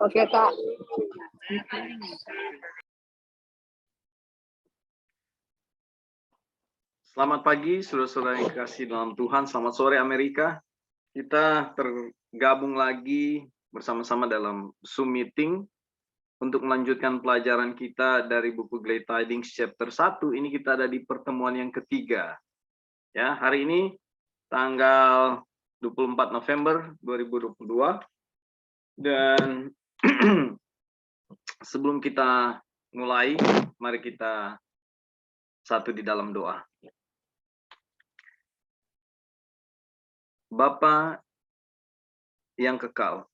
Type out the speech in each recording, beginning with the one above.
Oke, Kak. Selamat pagi, saudara-saudara yang dikasihi dalam Tuhan. Selamat sore, Amerika. Kita tergabung lagi bersama-sama dalam Zoom meeting untuk melanjutkan pelajaran kita dari buku Glad Tidings chapter 1. Ini kita ada di pertemuan yang ketiga. Ya, hari ini tanggal 24 November 2022. Dan sebelum kita mulai, mari kita satu di dalam doa. Bapa yang kekal,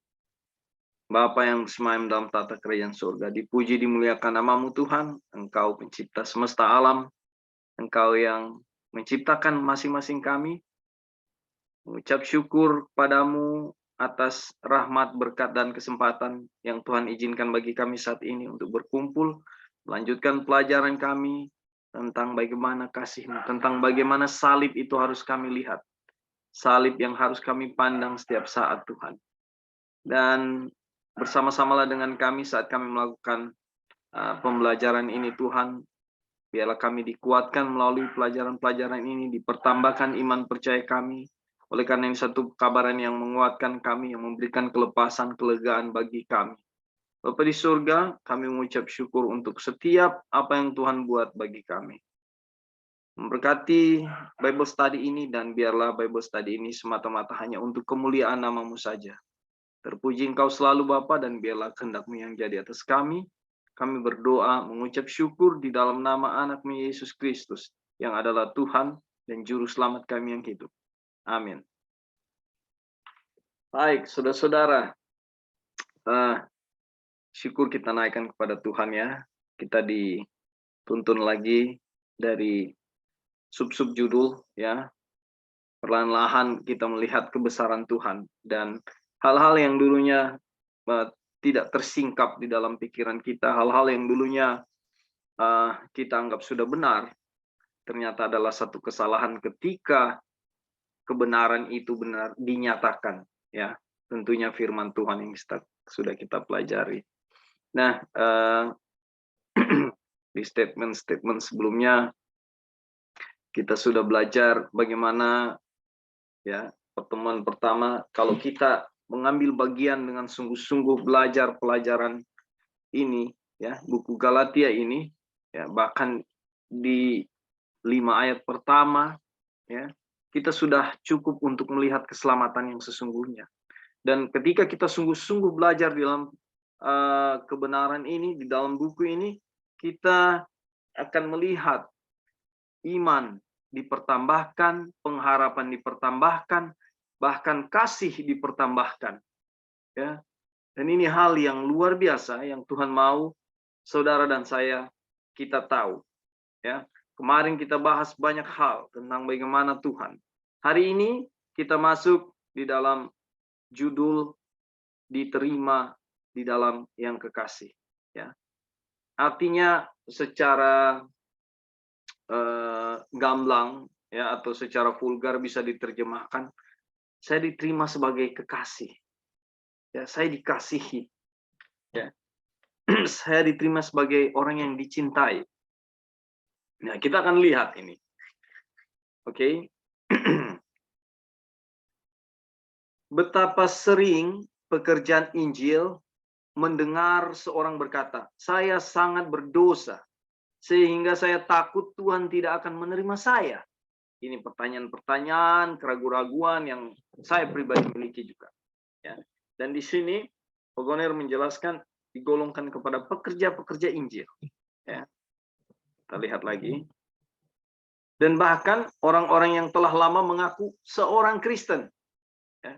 Bapa yang bersemayam dalam tata kerajaan surga, dipuji dimuliakan namamu Tuhan, Engkau pencipta semesta alam, Engkau yang menciptakan masing-masing kami. Mengucap syukur padamu atas rahmat, berkat, dan kesempatan yang Tuhan izinkan bagi kami saat ini untuk berkumpul, melanjutkan pelajaran kami tentang bagaimana kasih-Mu, tentang bagaimana salib itu harus kami lihat. Salib yang harus kami pandang setiap saat, Tuhan. Dan bersama-samalah dengan kami saat kami melakukan pembelajaran ini, Tuhan. Biarlah kami dikuatkan melalui pelajaran-pelajaran ini, dipertambahkan iman percaya kami. Oleh karena ini satu kabaran yang menguatkan kami, yang memberikan kelepasan, kelegaan bagi kami. Bapa di surga, kami mengucap syukur untuk setiap apa yang Tuhan buat bagi kami. Memberkati Bible study ini, dan biarlah Bible study ini semata-mata hanya untuk kemuliaan nama-Mu saja. Terpuji Engkau selalu Bapa, dan biarlah kehendak-Mu yang jadi atas kami. Kami berdoa mengucap syukur di dalam nama anak-Mu Yesus Kristus, yang adalah Tuhan dan Juru Selamat kami yang hidup. Amin. Baik, saudara-saudara. Syukur kita naikkan kepada Tuhan ya. Kita dituntun lagi dari sub-sub judul ya. Perlahan-lahan kita melihat kebesaran Tuhan dan hal-hal yang dulunya tidak tersingkap di dalam pikiran kita, hal-hal yang dulunya kita anggap sudah benar, ternyata adalah satu kesalahan ketika kebenaran itu benar dinyatakan ya. Tentunya firman Tuhan yang sudah kita pelajari. Nah, di statement-statement sebelumnya kita sudah belajar bagaimana ya, pertemuan pertama kalau kita mengambil bagian dengan sungguh-sungguh belajar pelajaran ini ya, buku Galatia ini ya, bahkan di 5 ayat pertama ya, kita sudah cukup untuk melihat keselamatan yang sesungguhnya. Dan ketika kita sungguh-sungguh belajar di dalam kebenaran ini, di dalam buku ini, kita akan melihat iman dipertambahkan, pengharapan dipertambahkan, bahkan kasih dipertambahkan. Ya. Dan ini hal yang luar biasa yang Tuhan mau saudara dan saya kita tahu. Ya. Kemarin kita bahas banyak hal tentang bagaimana Tuhan. Hari ini kita masuk di dalam judul diterima di dalam yang kekasih. Ya. Artinya secara gamblang ya, atau secara vulgar bisa diterjemahkan, saya diterima sebagai kekasih. Ya, saya dikasihi. Ya. Saya diterima sebagai orang yang dicintai. Nah, kita akan lihat ini. Oke. Betapa sering pekerjaan Injil mendengar seorang berkata, "Saya sangat berdosa sehingga saya takut Tuhan tidak akan menerima saya." Ini pertanyaan-pertanyaan, keraguan-raguan yang saya pribadi miliki juga. Ya. Dan di sini Wagoner menjelaskan digolongkan kepada pekerja-pekerja Injil. Ya. Kita lihat lagi. Dan bahkan orang-orang yang telah lama mengaku seorang Kristen. Ya.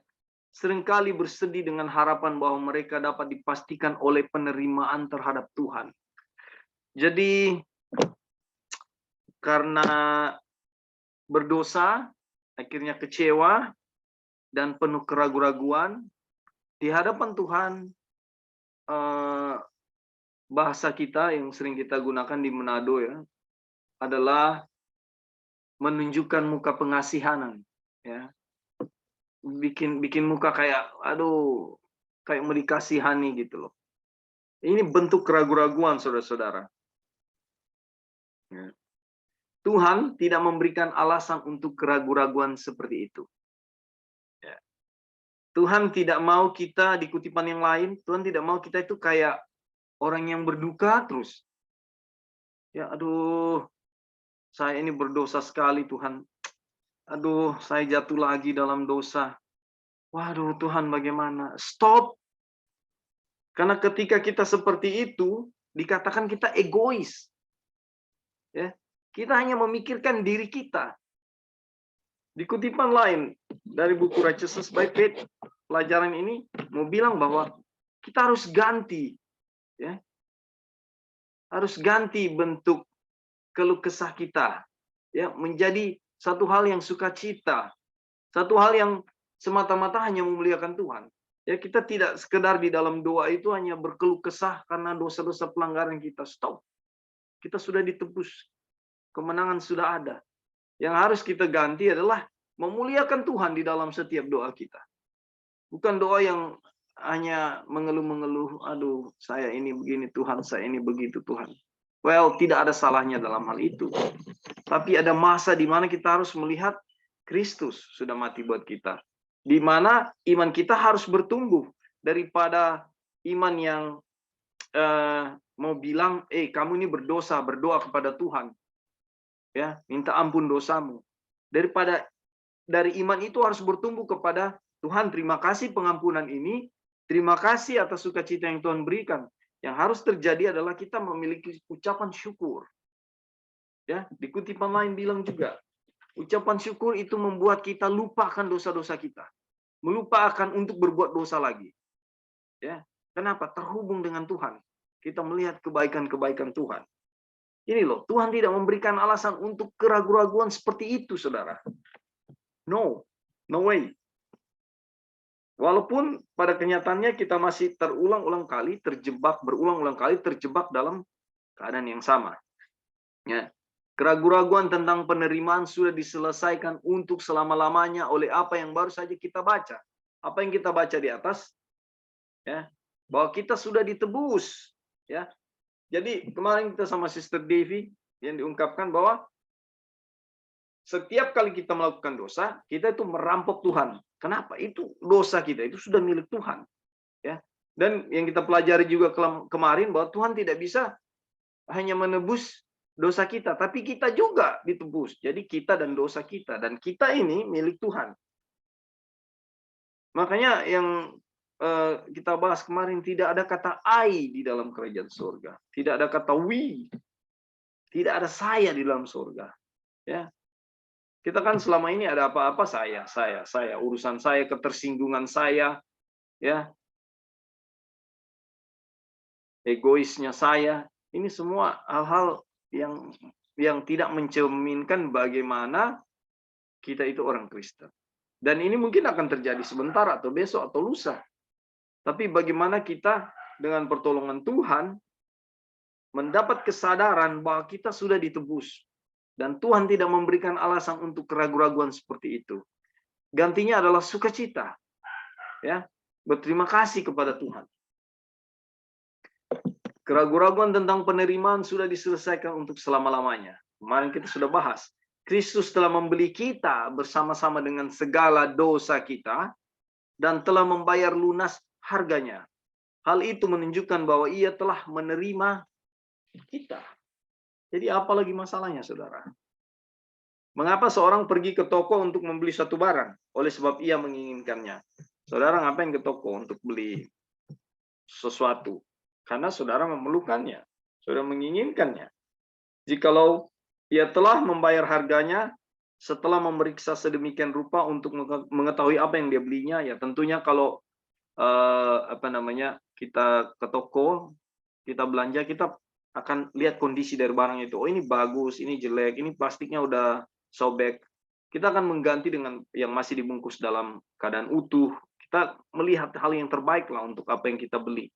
Seringkali bersedih dengan harapan bahwa mereka dapat dipastikan oleh penerimaan terhadap Tuhan. Jadi karena berdosa, akhirnya kecewa dan penuh keraguan-raguan di hadapan Tuhan. Bahasa kita yang sering kita gunakan di Manado ya adalah menunjukkan muka pengasihanan ya, bikin muka kayak aduh kayak mau dikasihani gitu loh. Ini bentuk keraguan-raguan, saudara-saudara. Ya. Tuhan tidak memberikan alasan untuk keraguan-raguan seperti itu. Ya. Tuhan tidak mau kita, di kutipan yang lain, Tuhan tidak mau kita itu kayak orang yang berduka terus. Ya, aduh, saya ini berdosa sekali Tuhan. Aduh, saya jatuh lagi dalam dosa. Waduh, Tuhan bagaimana? Stop. Karena ketika kita seperti itu, dikatakan kita egois. Ya, kita hanya memikirkan diri kita. Di kutipan lain dari buku Righteousness by Faith, pelajaran ini mau bilang bahwa kita harus ganti, ya, harus ganti bentuk keluh kesah kita, ya, menjadi satu hal yang sukacita, satu hal yang semata-mata hanya memuliakan Tuhan. Ya, kita tidak sekedar di dalam doa itu hanya berkeluh kesah karena dosa-dosa pelanggaran kita. Stop. Kita sudah ditebus. Kemenangan sudah ada. Yang harus kita ganti adalah memuliakan Tuhan di dalam setiap doa kita. Bukan doa yang hanya mengeluh-mengeluh, aduh, saya ini begini Tuhan, saya ini begitu Tuhan. Well, tidak ada salahnya dalam hal itu. Tapi ada masa di mana kita harus melihat Kristus sudah mati buat kita. Di mana iman kita harus bertumbuh daripada iman yang mau bilang, kamu ini berdosa, berdoa kepada Tuhan, ya, minta ampun dosamu. Daripada dari iman itu harus bertumbuh kepada Tuhan, terima kasih pengampunan ini, terima kasih atas sukacita yang Tuhan berikan. Yang harus terjadi adalah kita memiliki ucapan syukur. Ya, di kutipan lain bilang juga, ucapan syukur itu membuat kita lupakan dosa-dosa kita. Melupakan untuk berbuat dosa lagi. Ya, kenapa? Terhubung dengan Tuhan. Kita melihat kebaikan-kebaikan Tuhan. Ini loh, Tuhan tidak memberikan alasan untuk keraguan-raguan seperti itu, saudara. No way. Walaupun pada kenyataannya kita masih berulang-ulang kali terjebak dalam keadaan yang sama. Ya. Keraguan-raguan tentang penerimaan sudah diselesaikan untuk selama-lamanya oleh apa yang baru saja kita baca. Apa yang kita baca di atas, ya, bahwa kita sudah ditebus, ya. Jadi kemarin kita sama Sister Devi yang diungkapkan bahwa setiap kali kita melakukan dosa, kita itu merampok Tuhan. Kenapa? Itu dosa kita, itu sudah milik Tuhan, ya. Dan yang kita pelajari juga kemarin bahwa Tuhan tidak bisa hanya menebus dosa kita, tapi kita juga ditebus. Jadi kita dan dosa kita, dan kita ini milik Tuhan. Makanya yang kita bahas kemarin, tidak ada kata I di dalam kerajaan surga, tidak ada kata we, tidak ada saya di dalam surga. Ya, kita kan selama ini ada apa-apa saya, urusan saya, ketersinggungan saya, ya, egoisnya saya. Ini semua hal-hal yang tidak mencerminkan bagaimana kita itu orang Kristen. Dan ini mungkin akan terjadi sebentar atau besok atau lusa. Tapi bagaimana kita dengan pertolongan Tuhan mendapat kesadaran bahwa kita sudah ditebus. Dan Tuhan tidak memberikan alasan untuk keraguan-raguan seperti itu. Gantinya adalah sukacita. Ya, berterima kasih kepada Tuhan. Keraguan-raguan tentang penerimaan sudah diselesaikan untuk selama-lamanya. Kemarin kita sudah bahas. Kristus telah membeli kita bersama-sama dengan segala dosa kita dan telah membayar lunas harganya. Hal itu menunjukkan bahwa ia telah menerima kita. Jadi apa lagi masalahnya, saudara? Mengapa seorang pergi ke toko untuk membeli suatu barang? Oleh sebab ia menginginkannya. Saudara ngapain ke toko untuk beli sesuatu? Karena saudara memerlukannya, saudara menginginkannya. Jikalau ia telah membayar harganya setelah memeriksa sedemikian rupa untuk mengetahui apa yang dia belinya, ya tentunya kalau kita ke toko, kita belanja, kita akan lihat kondisi dari barang itu. Oh, ini bagus, ini jelek, ini plastiknya udah sobek. Kita akan mengganti dengan yang masih dibungkus dalam keadaan utuh. Kita melihat hal yang terbaik lah untuk apa yang kita beli.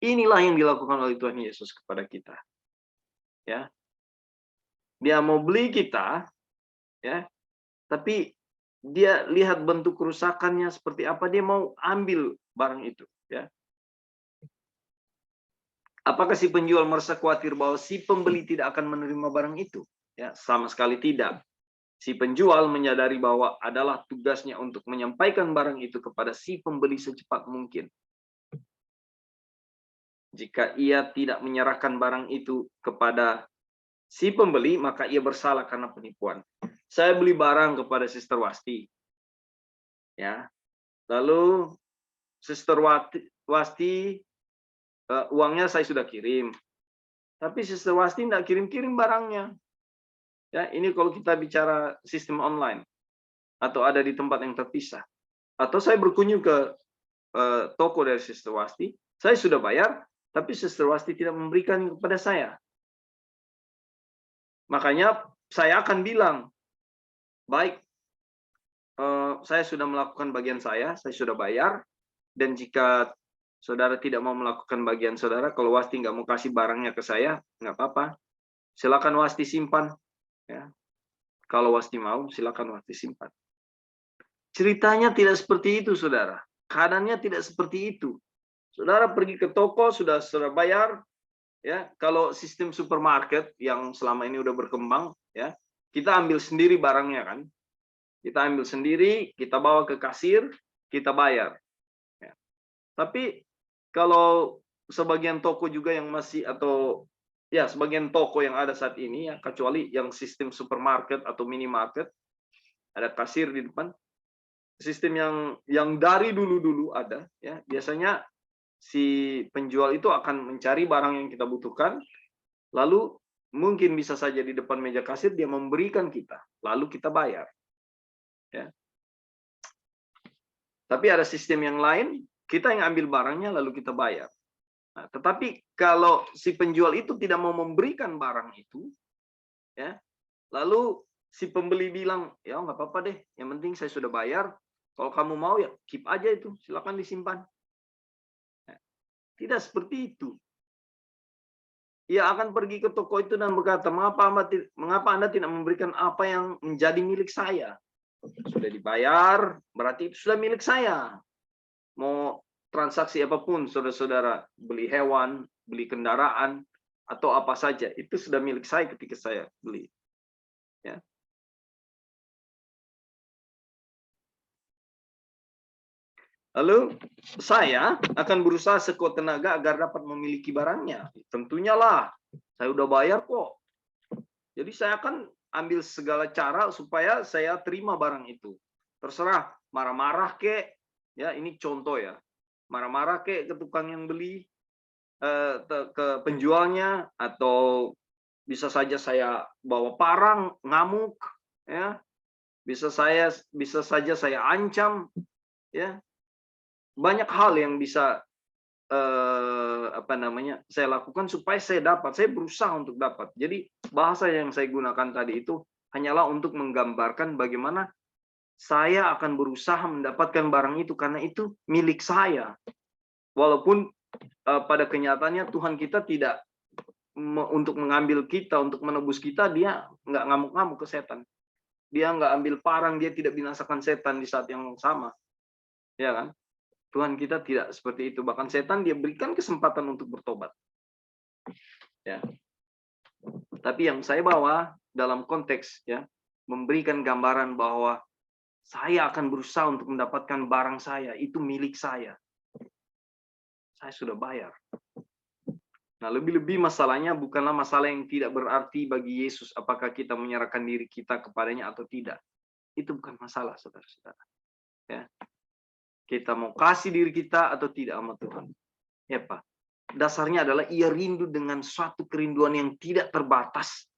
Inilah yang dilakukan oleh Tuhan Yesus kepada kita. Ya. Dia mau beli kita, ya. Tapi dia lihat bentuk kerusakannya seperti apa, dia mau ambil barang itu. Ya. Apakah si penjual merasa khawatir bahwa si pembeli tidak akan menerima barang itu? Ya, sama sekali tidak. Si penjual menyadari bahwa adalah tugasnya untuk menyampaikan barang itu kepada si pembeli secepat mungkin. Jika ia tidak menyerahkan barang itu kepada si pembeli, maka ia bersalah karena penipuan. Saya beli barang kepada Sister Wasti. Ya. Lalu Sister Wasti uangnya saya sudah kirim. Tapi Sister Wasti tidak kirim-kirim barangnya. Ya, ini kalau kita bicara sistem online atau ada di tempat yang terpisah. Atau saya berkunjung ke toko dari Sister Wasti, saya sudah bayar, tapi Sister Wasti tidak memberikan kepada saya. Makanya saya akan bilang, baik, saya sudah melakukan bagian saya sudah bayar, dan jika saudara tidak mau melakukan bagian saudara, kalau Wasti nggak mau kasih barangnya ke saya, nggak apa-apa. Silakan Wasti simpan. Ya. Kalau Wasti mau, silakan Wasti simpan. Ceritanya tidak seperti itu, saudara. Keadaannya tidak seperti itu. Saudara pergi ke toko, sudah bayar. Ya, kalau sistem supermarket yang selama ini udah berkembang, ya, kita ambil sendiri barangnya kan. Kita ambil sendiri, kita bawa ke kasir, kita bayar. Ya. Tapi kalau sebagian toko juga yang masih atau ya sebagian toko yang ada saat ini ya, kecuali yang sistem supermarket atau minimarket, ada kasir di depan. Sistem yang dari dulu ada ya, biasanya si penjual itu akan mencari barang yang kita butuhkan, lalu mungkin bisa saja di depan meja kasir dia memberikan kita, lalu kita bayar. Ya. Tapi ada sistem yang lain, kita yang ambil barangnya lalu kita bayar. Nah, tetapi kalau si penjual itu tidak mau memberikan barang itu, ya, lalu si pembeli bilang, ya nggak apa-apa deh, yang penting saya sudah bayar. Kalau kamu mau ya keep aja itu, silakan disimpan. Nah, tidak seperti itu. Ia akan pergi ke toko itu dan berkata, mengapa Anda tidak memberikan apa yang menjadi milik saya? Sudah dibayar, berarti itu sudah milik saya. Mau transaksi apapun, saudara-saudara, beli hewan, beli kendaraan, atau apa saja, itu sudah milik saya ketika saya beli. Ya. Lalu saya akan berusaha sekuat tenaga agar dapat memiliki barangnya. Tentunya lah, saya udah bayar kok. Jadi saya akan ambil segala cara supaya saya terima barang itu. Terserah, marah-marah kek, ya ini contoh ya. Marah-marah kek ke tukang yang beli, ke penjualnya, atau bisa saja saya bawa parang, ngamuk, ya. Bisa saja saya ancam, ya. Banyak hal yang bisa saya lakukan supaya saya berusaha untuk dapat. Jadi bahasa yang saya gunakan tadi itu hanyalah untuk menggambarkan bagaimana saya akan berusaha mendapatkan barang itu karena itu milik saya. Walaupun pada kenyataannya Tuhan kita tidak untuk mengambil kita, untuk menebus kita, dia nggak ngamuk-ngamuk ke setan. Dia nggak ambil parang, dia tidak binasakan setan di saat yang sama. Ya kan? Tuhan kita tidak seperti itu. Bahkan setan dia berikan kesempatan untuk bertobat. Ya. Tapi yang saya bawa dalam konteks ya memberikan gambaran bahwa saya akan berusaha untuk mendapatkan barang saya, itu milik saya. Saya sudah bayar. Nah, lebih-lebih masalahnya bukanlah masalah yang tidak berarti bagi Yesus apakah kita menyerahkan diri kita kepadanya atau tidak. Itu bukan masalah, saudara-saudara. Ya. Kita mau kasih diri kita atau tidak sama Tuhan. Ya, Pak. Dasarnya adalah ia rindu dengan suatu kerinduan yang tidak terbatas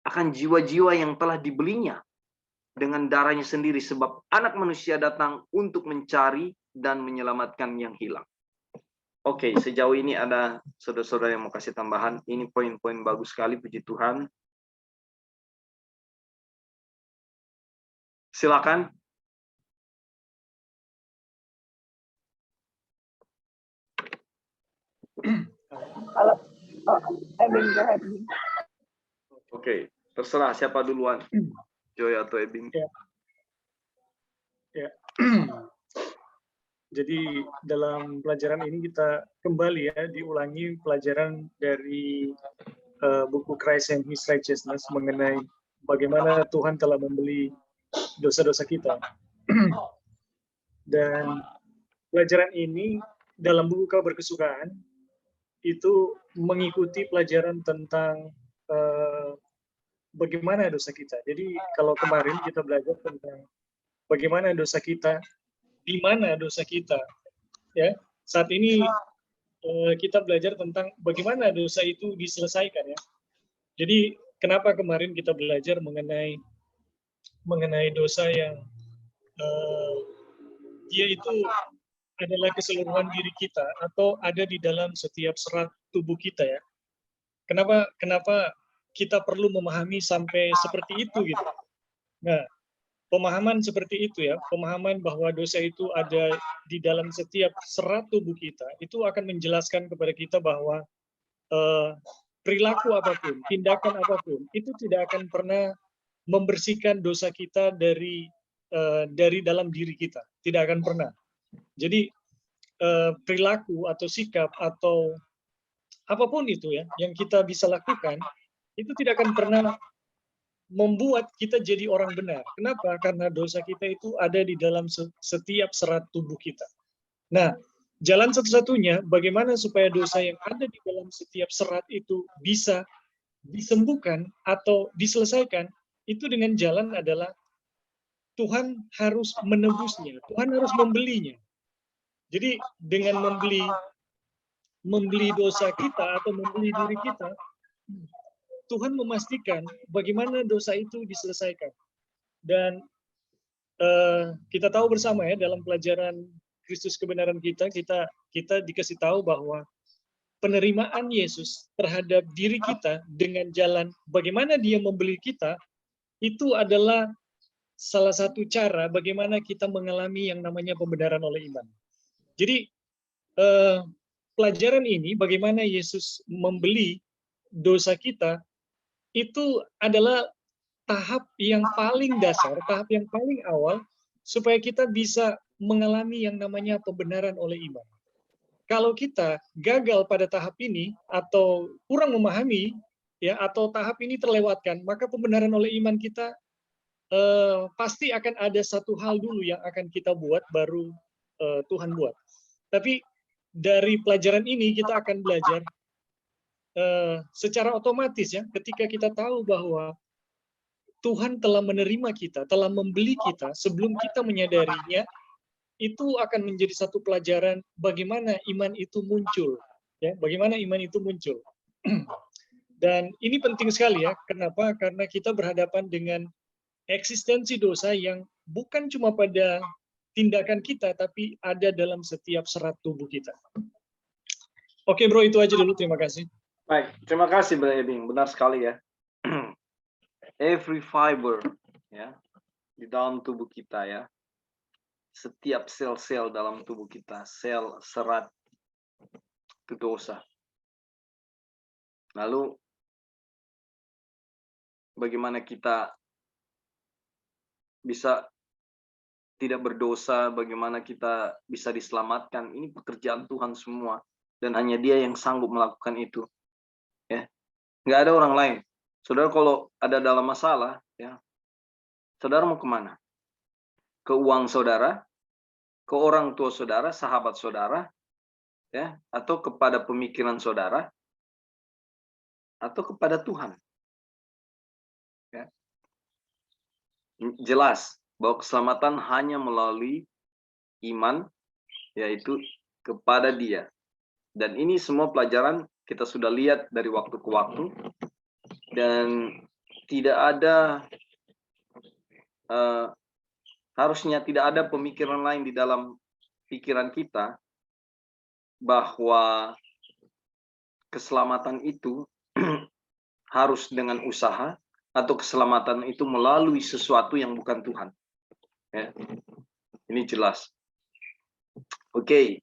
akan jiwa-jiwa yang telah dibelinya dengan darahnya sendiri, sebab anak manusia datang untuk mencari dan menyelamatkan yang hilang. Oke, sejauh ini ada saudara-saudara yang mau kasih tambahan. Ini poin-poin bagus sekali, puji Tuhan. Silakan. Kalau Ebing, go ahead. Oke, terserah siapa duluan, Joy atau Ebing. Ya. Ya. Jadi dalam pelajaran ini kita kembali ya, diulangi pelajaran dari buku Christ and His Righteousness mengenai bagaimana Tuhan telah membeli dosa-dosa kita. Dan pelajaran ini dalam buku Kabar Kesukaan itu mengikuti pelajaran tentang bagaimana dosa kita. Jadi kalau kemarin kita belajar tentang bagaimana dosa kita, di mana dosa kita, ya. Saat ini kita belajar tentang bagaimana dosa itu diselesaikan, ya. Jadi kenapa kemarin kita belajar mengenai dosa yang dia itu adalah keseluruhan diri kita atau ada di dalam setiap serat tubuh kita, ya. Kenapa kita perlu memahami sampai seperti itu gitu. Nah, pemahaman seperti itu, ya, pemahaman bahwa dosa itu ada di dalam setiap serat tubuh kita, itu akan menjelaskan kepada kita bahwa perilaku apapun, tindakan apapun, itu tidak akan pernah membersihkan dosa kita dari dalam diri kita, tidak akan pernah. Jadi perilaku atau sikap atau apapun itu, ya, yang kita bisa lakukan, itu tidak akan pernah membuat kita jadi orang benar. Kenapa? Karena dosa kita itu ada di dalam setiap serat tubuh kita. Nah, jalan satu-satunya bagaimana supaya dosa yang ada di dalam setiap serat itu bisa disembuhkan atau diselesaikan, itu dengan jalan adalah Tuhan harus menebusnya, Tuhan harus membelinya. Jadi dengan membeli dosa kita atau membeli diri kita, Tuhan memastikan bagaimana dosa itu diselesaikan. Dan kita tahu bersama, ya, dalam pelajaran Kristus kebenaran kita dikasih tahu bahwa penerimaan Yesus terhadap diri kita dengan jalan bagaimana Dia membeli kita, itu adalah salah satu cara bagaimana kita mengalami yang namanya pembenaran oleh iman. Jadi pelajaran ini bagaimana Yesus membeli dosa kita, itu adalah tahap yang paling dasar, tahap yang paling awal, supaya kita bisa mengalami yang namanya pembenaran oleh iman. Kalau kita gagal pada tahap ini, atau kurang memahami, ya, atau tahap ini terlewatkan, maka pembenaran oleh iman kita pasti akan ada satu hal dulu yang akan kita buat, baru Tuhan buat. Tapi dari pelajaran ini kita akan belajar secara otomatis, ya, ketika kita tahu bahwa Tuhan telah menerima kita, telah membeli kita sebelum kita menyadarinya, itu akan menjadi satu pelajaran bagaimana iman itu muncul, ya, bagaimana iman itu muncul. Dan ini penting sekali, ya. Kenapa? Karena kita berhadapan dengan eksistensi dosa yang bukan cuma pada tindakan kita, tapi ada dalam setiap serat tubuh kita. Oke, bro, itu aja dulu. Terima kasih. Baik, terima kasih Bro Ebing, benar sekali, ya. Every fiber, ya, di dalam tubuh kita, ya, setiap sel-sel dalam tubuh kita, sel serat itu dosa. Lalu bagaimana kita bisa tidak berdosa, bagaimana kita bisa diselamatkan, ini pekerjaan Tuhan semua, dan hanya Dia yang sanggup melakukan itu. Ya, nggak ada orang lain. Saudara kalau ada dalam masalah, ya, saudara mau kemana? Ke uang saudara, ke orang tua saudara, sahabat saudara, ya, atau kepada pemikiran saudara, atau kepada Tuhan. Ya. Jelas bahwa keselamatan hanya melalui iman, yaitu kepada Dia. Dan ini semua pelajaran kita sudah lihat dari waktu ke waktu, dan tidak ada harusnya tidak ada pemikiran lain di dalam pikiran kita bahwa keselamatan itu harus dengan usaha, atau keselamatan itu melalui sesuatu yang bukan Tuhan. Ya. Ini jelas. Oke.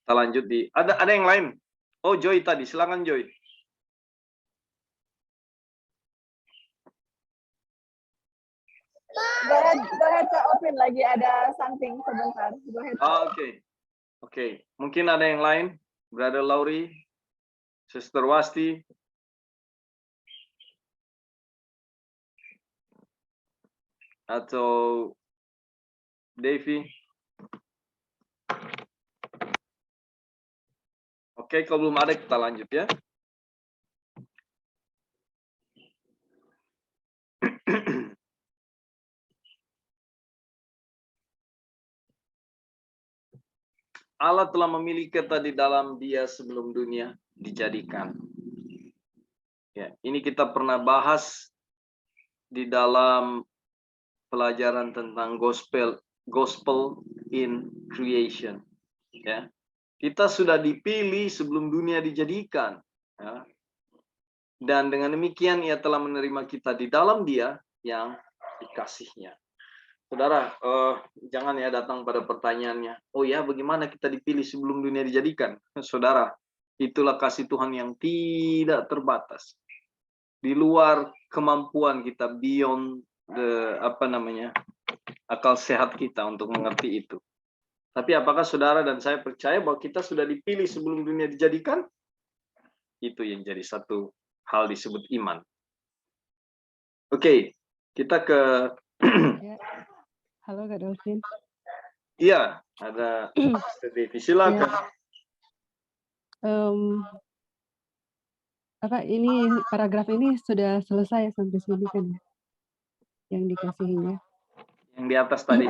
Kita lanjut di ada yang lain. Oh, Joy tadi, silakan Joy. Go ahead Kak Opin, lagi ada something sebentar. Go ahead. Oke. Mungkin ada yang lain, Brother Lauri, Sister Wasti. Atau Devi. Oke, kalau belum ada kita lanjut ya. Allah telah memilih kita di dalam Dia sebelum dunia dijadikan. Ya, ini kita pernah bahas di dalam pelajaran tentang gospel in creation. Ya, kita sudah dipilih sebelum dunia dijadikan. Ya. Dan dengan demikian Ia telah menerima kita di dalam Dia yang dikasihnya. Saudara, jangan ya datang pada pertanyaannya, oh ya bagaimana kita dipilih sebelum dunia dijadikan? Saudara, itulah kasih Tuhan yang tidak terbatas. Di luar kemampuan kita, beyond akal sehat kita untuk mengerti itu. Tapi apakah saudara dan saya percaya bahwa kita sudah dipilih sebelum dunia dijadikan? Itu yang jadi satu hal disebut iman. Oke, kita ke... Halo Kak Delvin. Iya, ada Devi, silakan. Ini paragraf ini sudah selesai sampai sini kan ya? Yang dikasihinya. Yang di atas tadi.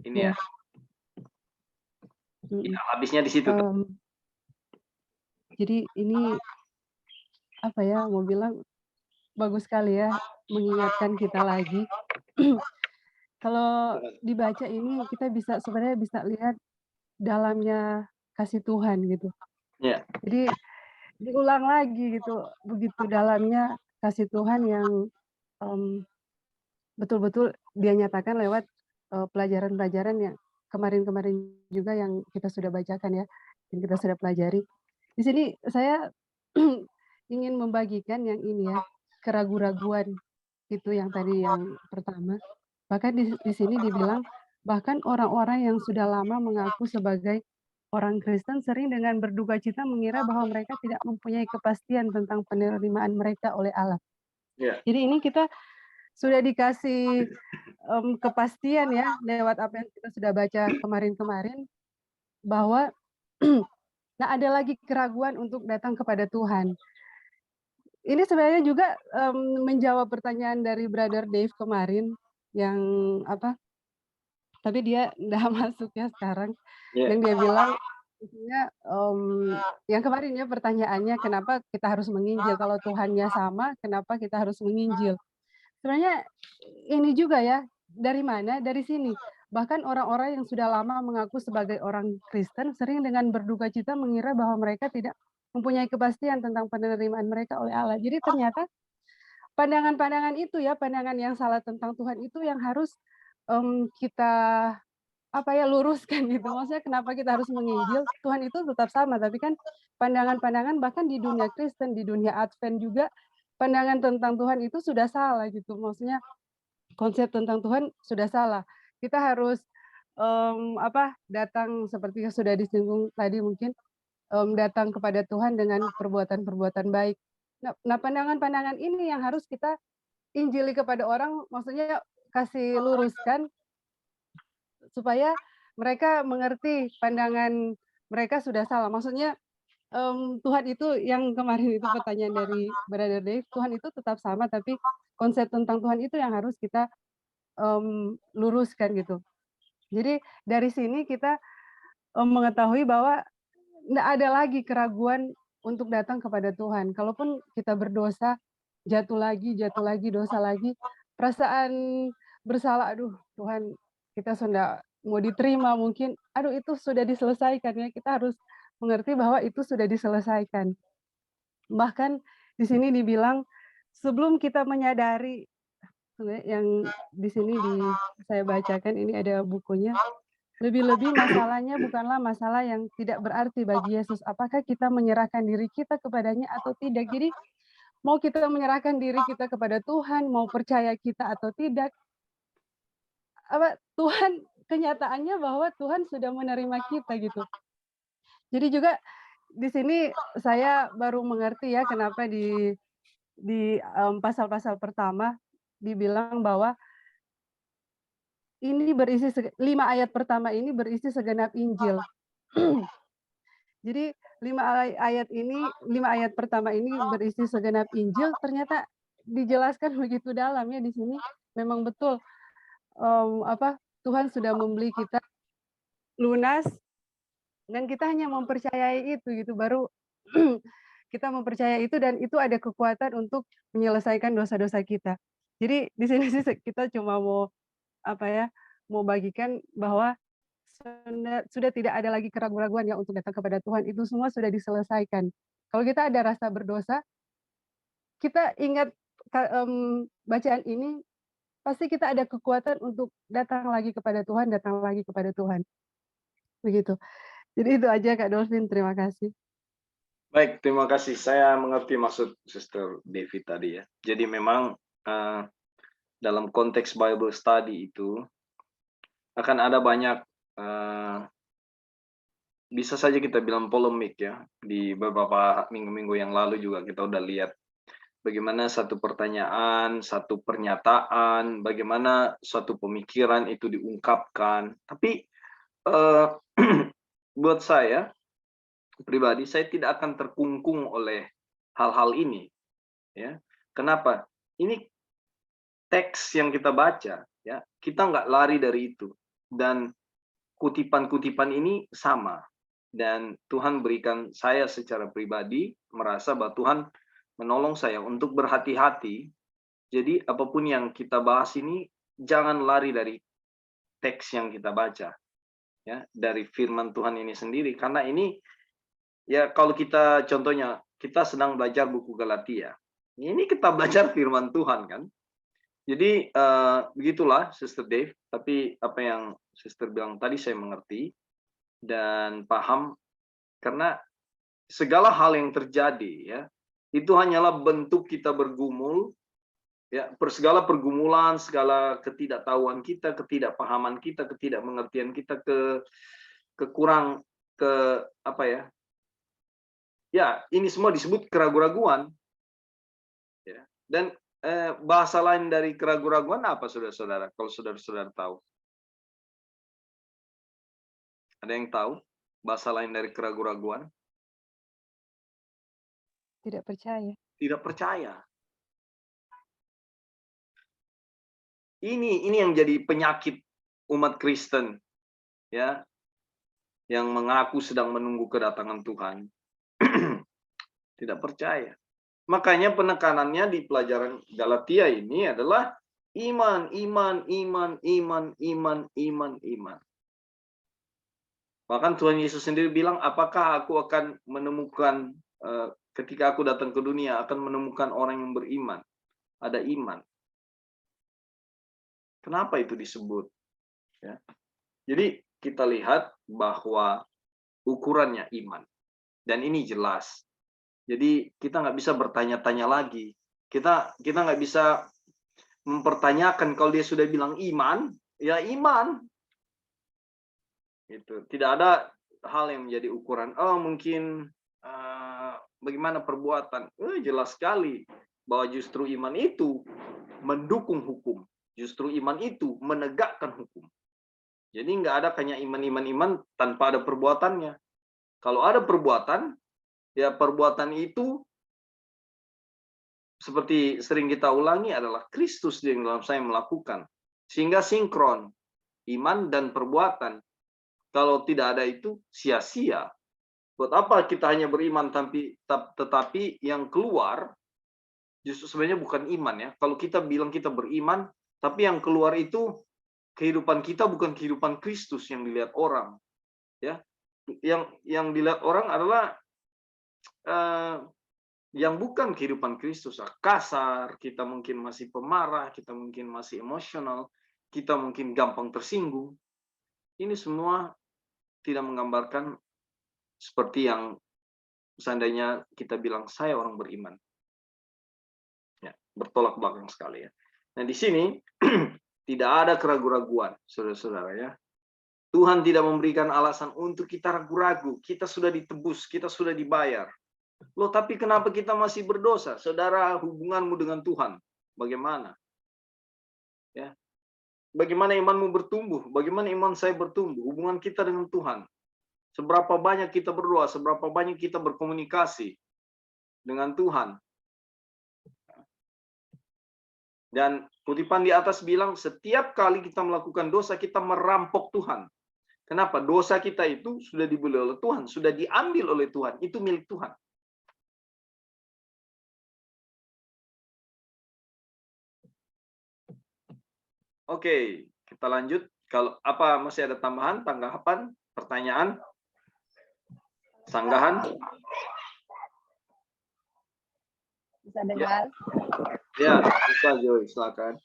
Ini ya. Ya, habisnya di situ. Jadi ini apa ya, mau bilang bagus sekali ya, mengingatkan kita lagi. Kalau dibaca ini kita sebenarnya bisa lihat dalamnya kasih Tuhan gitu. Yeah. Jadi diulang lagi gitu, begitu dalamnya kasih Tuhan yang betul-betul Dia nyatakan lewat pelajaran-pelajaran yang kemarin-kemarin juga yang kita sudah bacakan ya, yang kita sudah pelajari. Di sini saya ingin membagikan yang ini ya, keraguan-raguan itu yang tadi yang pertama. Bahkan di sini dibilang, bahkan orang-orang yang sudah lama mengaku sebagai orang Kristen sering dengan berduka cita mengira bahwa mereka tidak mempunyai kepastian tentang penerimaan mereka oleh Allah. Yeah. Jadi ini kita sudah dikasih kepastian ya lewat apa yang kita sudah baca kemarin-kemarin, bahwa nggak ada lagi keraguan untuk datang kepada Tuhan. Ini sebenarnya juga menjawab pertanyaan dari Brother Dave kemarin, yang tapi dia nggak masuk ya sekarang. Yeah. Yang dia bilang, misalnya, yang kemarin ya pertanyaannya, kenapa kita harus menginjil? Kalau Tuhannya sama, kenapa kita harus menginjil? Sebenarnya ini juga ya, dari mana? Dari sini. Bahkan orang-orang yang sudah lama mengaku sebagai orang Kristen sering dengan berduka cita mengira bahwa mereka tidak mempunyai kepastian tentang penerimaan mereka oleh Allah. Jadi ternyata pandangan-pandangan itu ya, pandangan yang salah tentang Tuhan itu yang harus kita luruskan gitu. Maksudnya kenapa kita harus menginjil? Tuhan itu tetap sama, tapi kan pandangan-pandangan bahkan di dunia Kristen, di dunia Advent juga pandangan tentang Tuhan itu sudah salah gitu. Maksudnya konsep tentang Tuhan sudah salah. Kita harus datang seperti yang sudah disinggung tadi mungkin, datang kepada Tuhan dengan perbuatan-perbuatan baik. Nah, pandangan-pandangan ini yang harus kita injili kepada orang, maksudnya kasih luruskan supaya mereka mengerti pandangan mereka sudah salah. Maksudnya Tuhan itu yang kemarin itu pertanyaan dari Brother Dave, Tuhan itu tetap sama, tapi konsep tentang Tuhan itu yang harus kita luruskan gitu. Jadi dari sini kita mengetahui bahwa tidak ada lagi keraguan untuk datang kepada Tuhan. Kalaupun kita berdosa, jatuh lagi, dosa lagi, perasaan bersalah, aduh Tuhan, kita sudah mau diterima mungkin, aduh itu sudah diselesaikan ya, kita harus mengerti bahwa itu sudah diselesaikan. Bahkan di sini dibilang, sebelum kita menyadari, yang di sini saya bacakan, ini ada bukunya, lebih-lebih masalahnya bukanlah masalah yang tidak berarti bagi Yesus. Apakah kita menyerahkan diri kita kepadanya atau tidak. Jadi mau kita menyerahkan diri kita kepada Tuhan, mau percaya kita atau tidak, Tuhan, kenyataannya bahwa Tuhan sudah menerima kita gitu. Jadi juga di sini saya baru mengerti ya kenapa pasal-pasal pertama dibilang bahwa ini berisi 5 ayat pertama ini berisi segenap Injil. Jadi 5 ayat pertama ini berisi segenap Injil, ternyata dijelaskan begitu dalam ya di sini. Memang betul, Tuhan sudah membeli kita lunas dan kita hanya mempercayai itu gitu, baru kita mempercayai itu dan itu ada kekuatan untuk menyelesaikan dosa-dosa kita. Jadi di sini sih kita cuma mau, mau bagikan bahwa sudah tidak ada lagi keraguan-raguan ya untuk datang kepada Tuhan, itu semua sudah diselesaikan. Kalau kita ada rasa berdosa, kita ingat bacaan ini, pasti kita ada kekuatan untuk datang lagi kepada Tuhan, begitu. Jadi itu aja Kak Dolphin, terima kasih. Baik, terima kasih. Saya mengerti maksud Sister Devi tadi ya. Jadi memang dalam konteks Bible study itu akan ada banyak bisa saja kita bilang polemik ya. Di beberapa minggu-minggu yang lalu juga kita udah lihat bagaimana satu pertanyaan, satu pernyataan, bagaimana suatu pemikiran itu diungkapkan. Tapi buat saya pribadi, saya tidak akan terkungkung oleh hal-hal ini. Ya, kenapa? Ini teks yang kita baca, ya, kita nggak lari dari itu. Dan kutipan-kutipan ini sama. Dan Tuhan berikan saya secara pribadi merasa bahwa Tuhan menolong saya untuk berhati-hati. Jadi apapun yang kita bahas ini jangan lari dari teks yang kita baca, ya, dari firman Tuhan ini sendiri. Karena ini ya kalau kita contohnya kita sedang belajar buku Galatia, ini kita belajar firman Tuhan kan. Jadi begitulah Sister Dave. Tapi apa yang Sister bilang tadi saya mengerti dan paham, karena segala hal yang terjadi ya itu hanyalah bentuk kita bergumul ya, segala pergumulan, segala ketidaktahuan kita, ketidakpahaman kita, ketidakmengertian kita, kekurang apa ya? Ya, ini semua disebut keraguan-raguan. Ya. Dan bahasa lain dari keraguan-raguan apa saudara-saudara? Kalau saudara-saudara tahu. Ada yang tahu bahasa lain dari keraguan-raguan? Tidak percaya. Tidak percaya. Ini yang jadi penyakit umat Kristen, ya, yang mengaku sedang menunggu kedatangan Tuhan. Tidak percaya. Makanya penekanannya di pelajaran Galatia ini adalah iman, iman, iman, iman, iman, iman, iman. Bahkan Tuhan Yesus sendiri bilang, apakah aku akan menemukan, ketika aku datang ke dunia, akan menemukan orang yang beriman. Ada iman. Kenapa itu disebut? Ya. Jadi kita lihat bahwa ukurannya iman. Dan ini jelas. Jadi kita nggak bisa bertanya-tanya lagi. Kita nggak bisa mempertanyakan kalau dia sudah bilang iman, ya iman. Itu tidak ada hal yang menjadi ukuran. Oh mungkin bagaimana perbuatan? Jelas sekali bahwa justru iman itu mendukung hukum. Justru iman itu menegakkan hukum. Jadi nggak ada hanya iman tanpa ada perbuatannya. Kalau ada perbuatan, ya perbuatan itu seperti sering kita ulangi adalah Kristus yang dalam saya melakukan. Sehingga sinkron iman dan perbuatan. Kalau tidak ada itu sia-sia. Buat apa kita hanya beriman tetapi yang keluar justru sebenarnya bukan iman ya. Kalau kita bilang kita beriman tapi yang keluar itu kehidupan kita bukan kehidupan Kristus yang dilihat orang. Ya. Yang dilihat orang adalah yang bukan kehidupan Kristus. Kasar, kita mungkin masih pemarah, kita mungkin masih emosional, kita mungkin gampang tersinggung. Ini semua tidak menggambarkan seperti yang seandainya kita bilang saya orang beriman. Ya, bertolak belakang sekali ya. Nah, di sini Tidak ada keraguan-raguan, saudara-saudara ya. Tuhan tidak memberikan alasan untuk kita ragu-ragu. Kita sudah ditebus, kita sudah dibayar. Loh, tapi kenapa kita masih berdosa? Saudara, hubunganmu dengan Tuhan bagaimana? Ya. Bagaimana imanmu bertumbuh? Bagaimana iman saya bertumbuh? Hubungan kita dengan Tuhan. Seberapa banyak kita berdoa, seberapa banyak kita berkomunikasi dengan Tuhan. Dan kutipan di atas bilang, setiap kali kita melakukan dosa, kita merampok Tuhan. Kenapa? Dosa kita itu sudah dibeli oleh Tuhan, sudah diambil oleh Tuhan, itu milik Tuhan. Oke, kita lanjut. Kalau apa masih ada tambahan, tanggapan, pertanyaan, sanggahan? Bisa dengar? Ya, bisa Joy, silakan.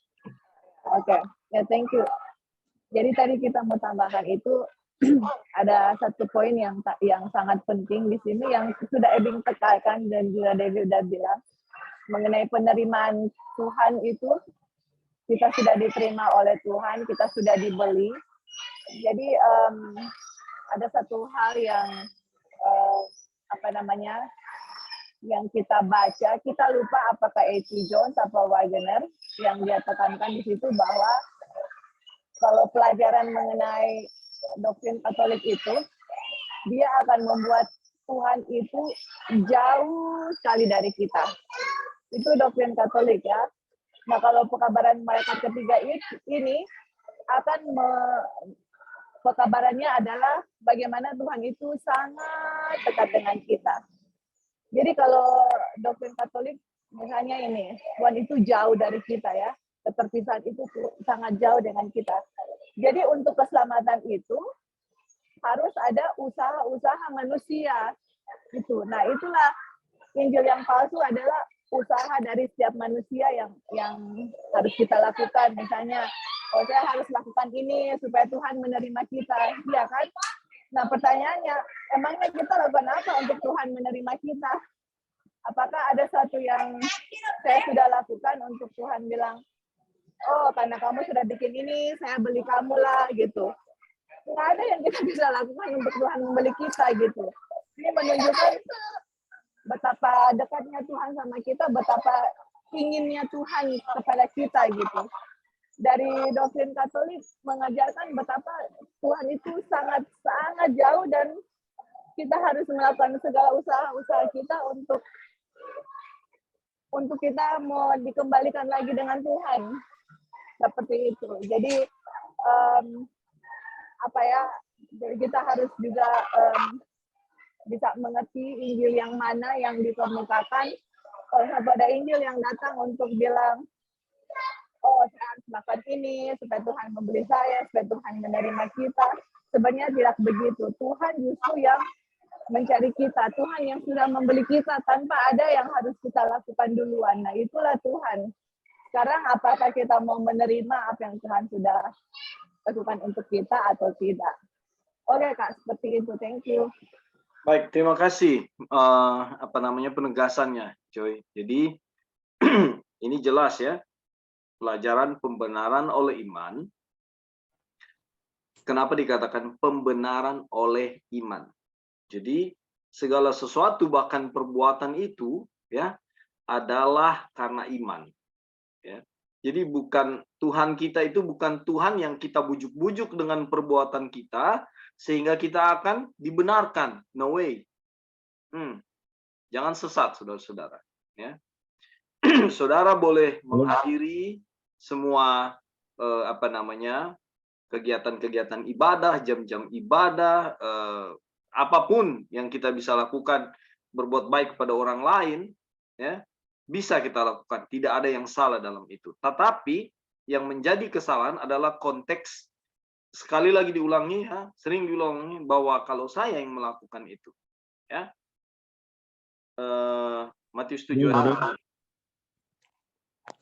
Oke, ya thank you. Jadi tadi kita mau tambahkan itu ada satu poin yang sangat penting di sini yang sudah Ebing tekankan dan juga David sudah bilang mengenai penerimaan Tuhan itu kita sudah diterima oleh Tuhan, kita sudah dibeli. Jadi ada satu hal yang yang kita baca, kita lupa apakah A.T. Jones atau Wagner yang dia tekankan di situ bahwa kalau pelajaran mengenai doktrin Katolik itu, dia akan membuat Tuhan itu jauh sekali dari kita. Itu doktrin Katolik ya. Nah kalau pekabaran malaikat ketiga ini akan pekabarannya adalah bagaimana Tuhan itu sangat dekat dengan kita. Jadi kalau doktrin Katolik misalnya ini, Tuhan itu jauh dari kita ya. Keterpisahan itu sangat jauh dengan kita. Jadi untuk keselamatan itu harus ada usaha-usaha manusia. Gitu. Nah itulah Injil yang palsu adalah usaha dari setiap manusia yang harus kita lakukan. Misalnya, saya harus lakukan ini supaya Tuhan menerima kita. Iya kan? Nah pertanyaannya, emangnya kita lakukan apa untuk Tuhan menerima kita? Apakah ada satu yang saya sudah lakukan untuk Tuhan bilang, oh karena kamu sudah bikin ini, saya beli kamu lah gitu. Nggak ada yang kita bisa lakukan untuk Tuhan membeli kita gitu. Ini menunjukkan betapa dekatnya Tuhan sama kita, betapa inginnya Tuhan kepada kita gitu. Dari doktrin Katolik mengajarkan betapa Tuhan itu sangat jauh dan kita harus melakukan segala usaha kita untuk kita mau dikembalikan lagi dengan Tuhan. Seperti itu. Jadi jadi kita harus juga bisa mengerti Injil yang mana yang dikemukakan. Kalau ada Injil yang datang untuk bilang, oh saya harus melakukan ini supaya Tuhan membeli saya, supaya Tuhan menerima kita. Sebenarnya tidak begitu. Tuhan justru yang mencari kita. Tuhan yang sudah membeli kita tanpa ada yang harus kita lakukan duluan. Nah itulah Tuhan. Sekarang apakah kita mau menerima apa yang Tuhan sudah lakukan untuk kita atau tidak? Oke Kak, seperti itu. Thank you. Baik, terima kasih penegasannya, Joy. Jadi ini jelas ya, pelajaran pembenaran oleh iman. Kenapa dikatakan pembenaran oleh iman? Jadi segala sesuatu bahkan perbuatan itu ya adalah karena iman. Ya. Jadi bukan Tuhan kita itu bukan Tuhan yang kita bujuk-bujuk dengan perbuatan kita sehingga kita akan dibenarkan. No way. Jangan sesat, saudara-saudara. Ya. Saudara boleh menghadiri semua kegiatan-kegiatan ibadah, jam-jam ibadah, apapun yang kita bisa lakukan, berbuat baik kepada orang lain, ya. Bisa kita lakukan, tidak ada yang salah dalam itu. Tetapi yang menjadi kesalahan adalah konteks, sekali lagi diulangi, ya, sering diulangi bahwa kalau saya yang melakukan itu, ya. Matius 7 ayat.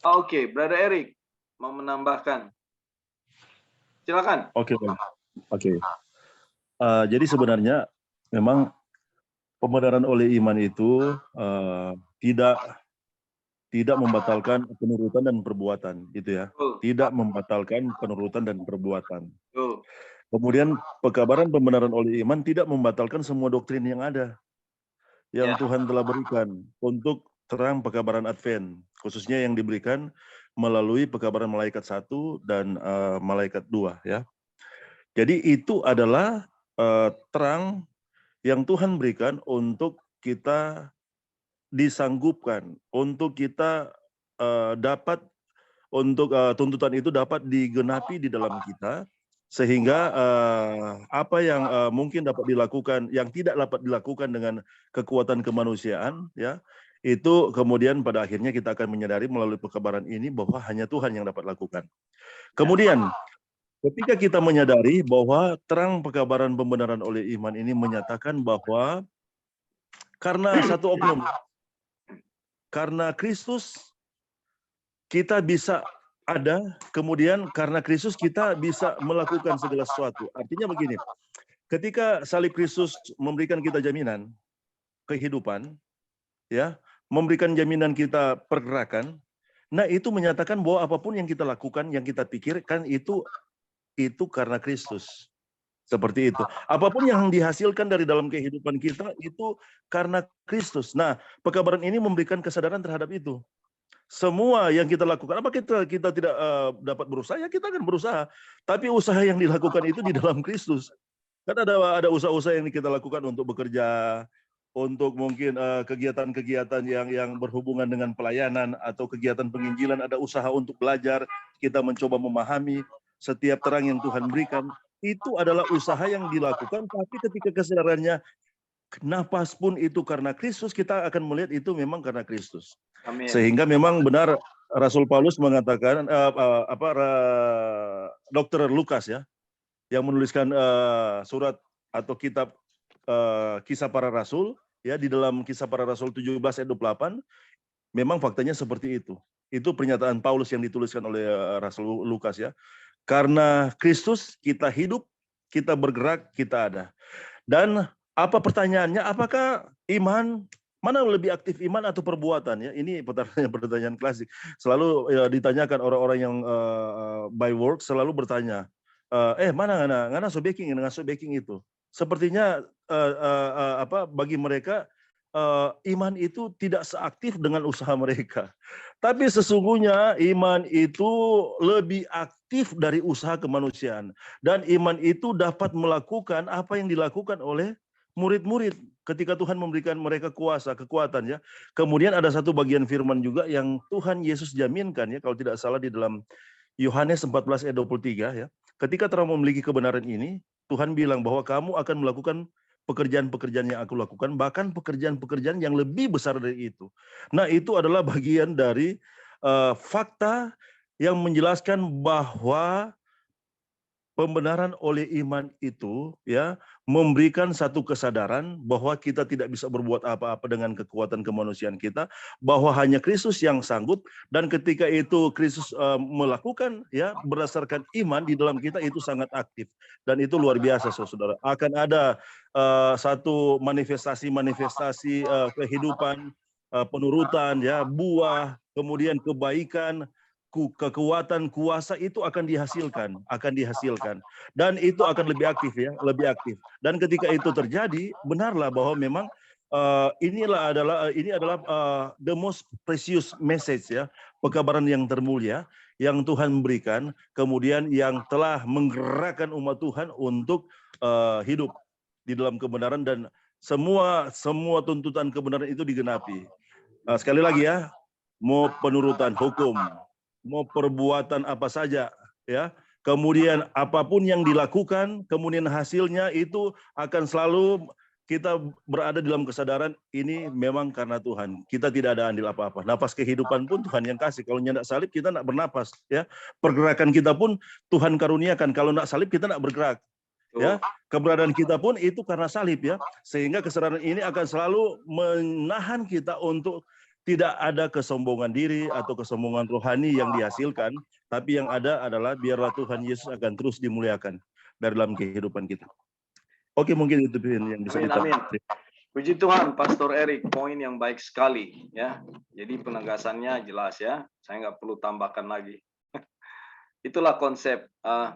Oke, Brother Eric mau menambahkan. Silakan. Oke. Jadi sebenarnya memang pembenaran oleh iman itu tidak tidak membatalkan penurutan dan perbuatan, gitu ya. Tidak membatalkan penurutan dan perbuatan. Kemudian pekabaran pembenaran oleh iman tidak membatalkan semua doktrin yang ada, yang Tuhan telah berikan untuk terang pekabaran Advent, khususnya yang diberikan melalui pekabaran malaikat 1 dan malaikat 2, ya. Jadi itu adalah terang yang Tuhan berikan untuk kita disanggupkan, untuk kita dapat, untuk tuntutan itu dapat digenapi di dalam kita, sehingga apa yang mungkin dapat dilakukan, yang tidak dapat dilakukan dengan kekuatan kemanusiaan, ya, itu kemudian pada akhirnya kita akan menyadari melalui pekabaran ini bahwa hanya Tuhan yang dapat lakukan. Kemudian ketika kita menyadari bahwa terang pekabaran pembenaran oleh iman ini menyatakan bahwa karena satu oknum, karena Kristus kita bisa ada, kemudian karena Kristus kita bisa melakukan segala sesuatu. Artinya begini, ketika salib Kristus memberikan kita jaminan kehidupan, ya, memberikan jaminan kita pergerakan, nah itu menyatakan bahwa apapun yang kita lakukan, yang kita pikirkan itu karena Kristus. Seperti itu. Apapun yang dihasilkan dari dalam kehidupan kita itu karena Kristus. Nah, pekabaran ini memberikan kesadaran terhadap itu. Semua yang kita lakukan, apa kita tidak dapat berusaha? Ya kita akan berusaha. Tapi usaha yang dilakukan itu di dalam Kristus. Kan ada usaha-usaha yang kita lakukan untuk bekerja, untuk mungkin kegiatan-kegiatan yang berhubungan dengan pelayanan atau kegiatan penginjilan, ada usaha untuk belajar, kita mencoba memahami setiap terang yang Tuhan berikan. Itu adalah usaha yang dilakukan, tapi ketika kesadarannya napas pun itu karena Kristus, kita akan melihat itu memang karena Kristus. Amin. Sehingga memang benar Rasul Paulus mengatakan, Dr. Lukas ya, yang menuliskan surat atau kitab Kisah Para Rasul, ya, di dalam Kisah Para Rasul 17 ayat 28, memang faktanya seperti itu. Itu pernyataan Paulus yang dituliskan oleh Rasul Lukas ya. Karena Kristus kita hidup, kita bergerak, kita ada. Dan apa pertanyaannya? Apakah iman, mana lebih aktif, iman atau perbuatan? Ya, ini pertanyaan klasik. Selalu ditanyakan orang-orang yang by work selalu bertanya, mana ngana so baking itu. Sepertinya bagi mereka iman itu tidak seaktif dengan usaha mereka. Tapi sesungguhnya iman itu lebih aktif dari usaha kemanusiaan. Dan iman itu dapat melakukan apa yang dilakukan oleh murid-murid ketika Tuhan memberikan mereka kuasa, kekuatan ya. Kemudian ada satu bagian firman juga yang Tuhan Yesus jaminkan ya, kalau tidak salah di dalam Yohanes 14 ayat 23 ya. Ketika terang memiliki kebenaran ini, Tuhan bilang bahwa kamu akan melakukan pekerjaan-pekerjaan yang aku lakukan, bahkan pekerjaan-pekerjaan yang lebih besar dari itu. Nah, itu adalah bagian dari fakta yang menjelaskan bahwa pembenaran oleh iman itu ya memberikan satu kesadaran bahwa kita tidak bisa berbuat apa-apa dengan kekuatan kemanusiaan kita, bahwa hanya Kristus yang sanggup, dan ketika itu Kristus melakukan ya berdasarkan iman di dalam kita, itu sangat aktif dan itu luar biasa saudara. Akan ada satu manifestasi kehidupan, penurutan ya, buah, kemudian kebaikan, kekuatan, kuasa itu akan dihasilkan, dan itu akan lebih aktif ya, lebih aktif. Dan ketika itu terjadi, benarlah bahwa memang ini adalah the most precious message ya, pekabaran yang termulia yang Tuhan berikan, kemudian yang telah menggerakkan umat Tuhan untuk hidup di dalam kebenaran, dan semua tuntutan kebenaran itu digenapi. Sekali lagi ya, mau penurutan hukum, mau perbuatan apa saja ya, kemudian apapun yang dilakukan, kemudian hasilnya itu akan selalu kita berada dalam kesadaran ini memang karena Tuhan. Kita tidak ada andil apa-apa. Napas kehidupan pun Tuhan yang kasih. Kalau nyandak salib kita nak bernapas ya. Pergerakan kita pun Tuhan karuniakan. Kalau nak salib kita nak bergerak. Ya, keberadaan kita pun itu karena salib ya. Sehingga kesadaran ini akan selalu menahan kita untuk tidak ada kesombongan diri atau kesombongan rohani yang dihasilkan, tapi yang ada adalah biarlah Tuhan Yesus akan terus dimuliakan dalam kehidupan kita. Oke, mungkin itu yang bisa kita. Puji Tuhan, Pastor Erik, poin yang baik sekali ya. Jadi penegasannya jelas ya. Saya nggak perlu tambahkan lagi. Itulah konsep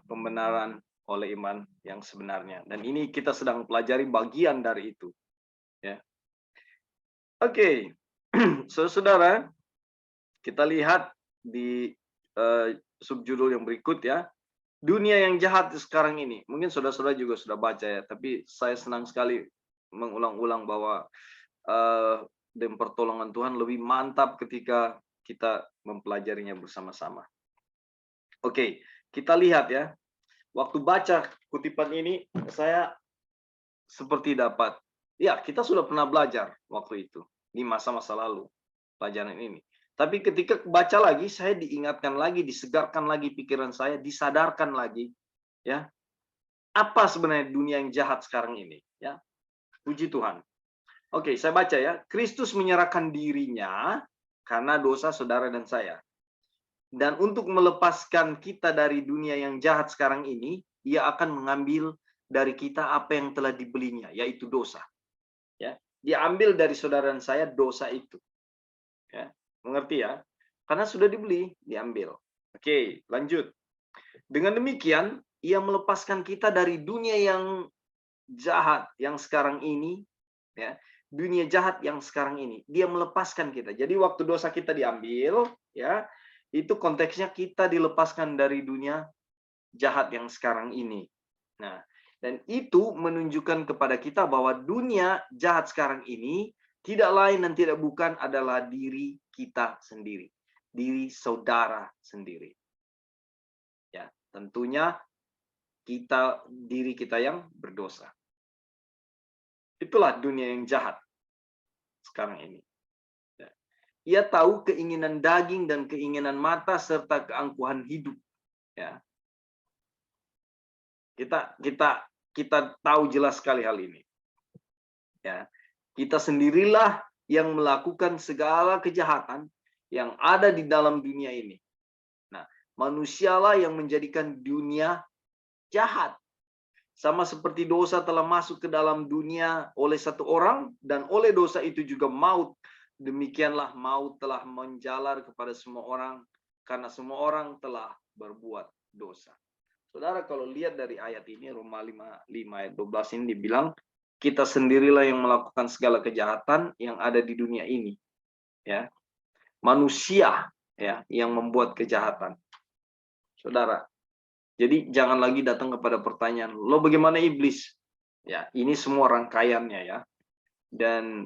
pembenaran oleh iman yang sebenarnya. Dan ini kita sedang pelajari bagian dari itu. Ya. Oke, saudara, kita lihat di subjudul yang berikut ya. Dunia yang jahat sekarang ini. Mungkin saudara-saudara juga sudah baca ya. Tapi saya senang sekali mengulang-ulang bahwa dan pertolongan Tuhan lebih mantap ketika kita mempelajarinya bersama-sama. Oke, kita lihat ya. Waktu baca kutipan ini, saya seperti dapat, ya kita sudah pernah belajar waktu itu, di masa-masa lalu, pelajaran ini. Tapi ketika baca lagi, saya diingatkan lagi, disegarkan lagi pikiran saya, disadarkan lagi, ya apa sebenarnya dunia yang jahat sekarang ini, ya. Puji Tuhan. Oke, saya baca ya. Kristus menyerahkan dirinya karena dosa saudara dan saya. Dan untuk melepaskan kita dari dunia yang jahat sekarang ini, ia akan mengambil dari kita apa yang telah dibelinya, yaitu dosa. Ya, diambil dari saudara dan saya dosa itu. Ya, mengerti ya? Karena sudah dibeli, diambil. Oke, lanjut. Dengan demikian, ia melepaskan kita dari dunia yang jahat yang sekarang ini, ya, dunia jahat yang sekarang ini. Dia melepaskan kita. Jadi waktu dosa kita diambil, ya, itu konteksnya kita dilepaskan dari dunia jahat yang sekarang ini. Nah, dan itu menunjukkan kepada kita bahwa dunia jahat sekarang ini tidak lain dan tidak bukan adalah diri kita sendiri, diri saudara sendiri. Ya, tentunya diri kita yang berdosa. Itulah dunia yang jahat sekarang ini. Ya. Ia tahu keinginan daging dan keinginan mata serta keangkuhan hidup. Ya. Kita tahu jelas sekali hal ini. Ya. Kita sendirilah yang melakukan segala kejahatan yang ada di dalam dunia ini. Nah, manusialah yang menjadikan dunia jahat. Sama seperti dosa telah masuk ke dalam dunia oleh satu orang, dan oleh dosa itu juga maut. Demikianlah maut telah menjalar kepada semua orang, karena semua orang telah berbuat dosa. Saudara, kalau lihat dari ayat ini, Roma 5 ayat 12 ini dibilang, kita sendirilah yang melakukan segala kejahatan yang ada di dunia ini. Ya, manusia ya yang membuat kejahatan. Saudara, jadi jangan lagi datang kepada pertanyaan, lo bagaimana iblis? Ya, ini semua rangkaiannya ya. Dan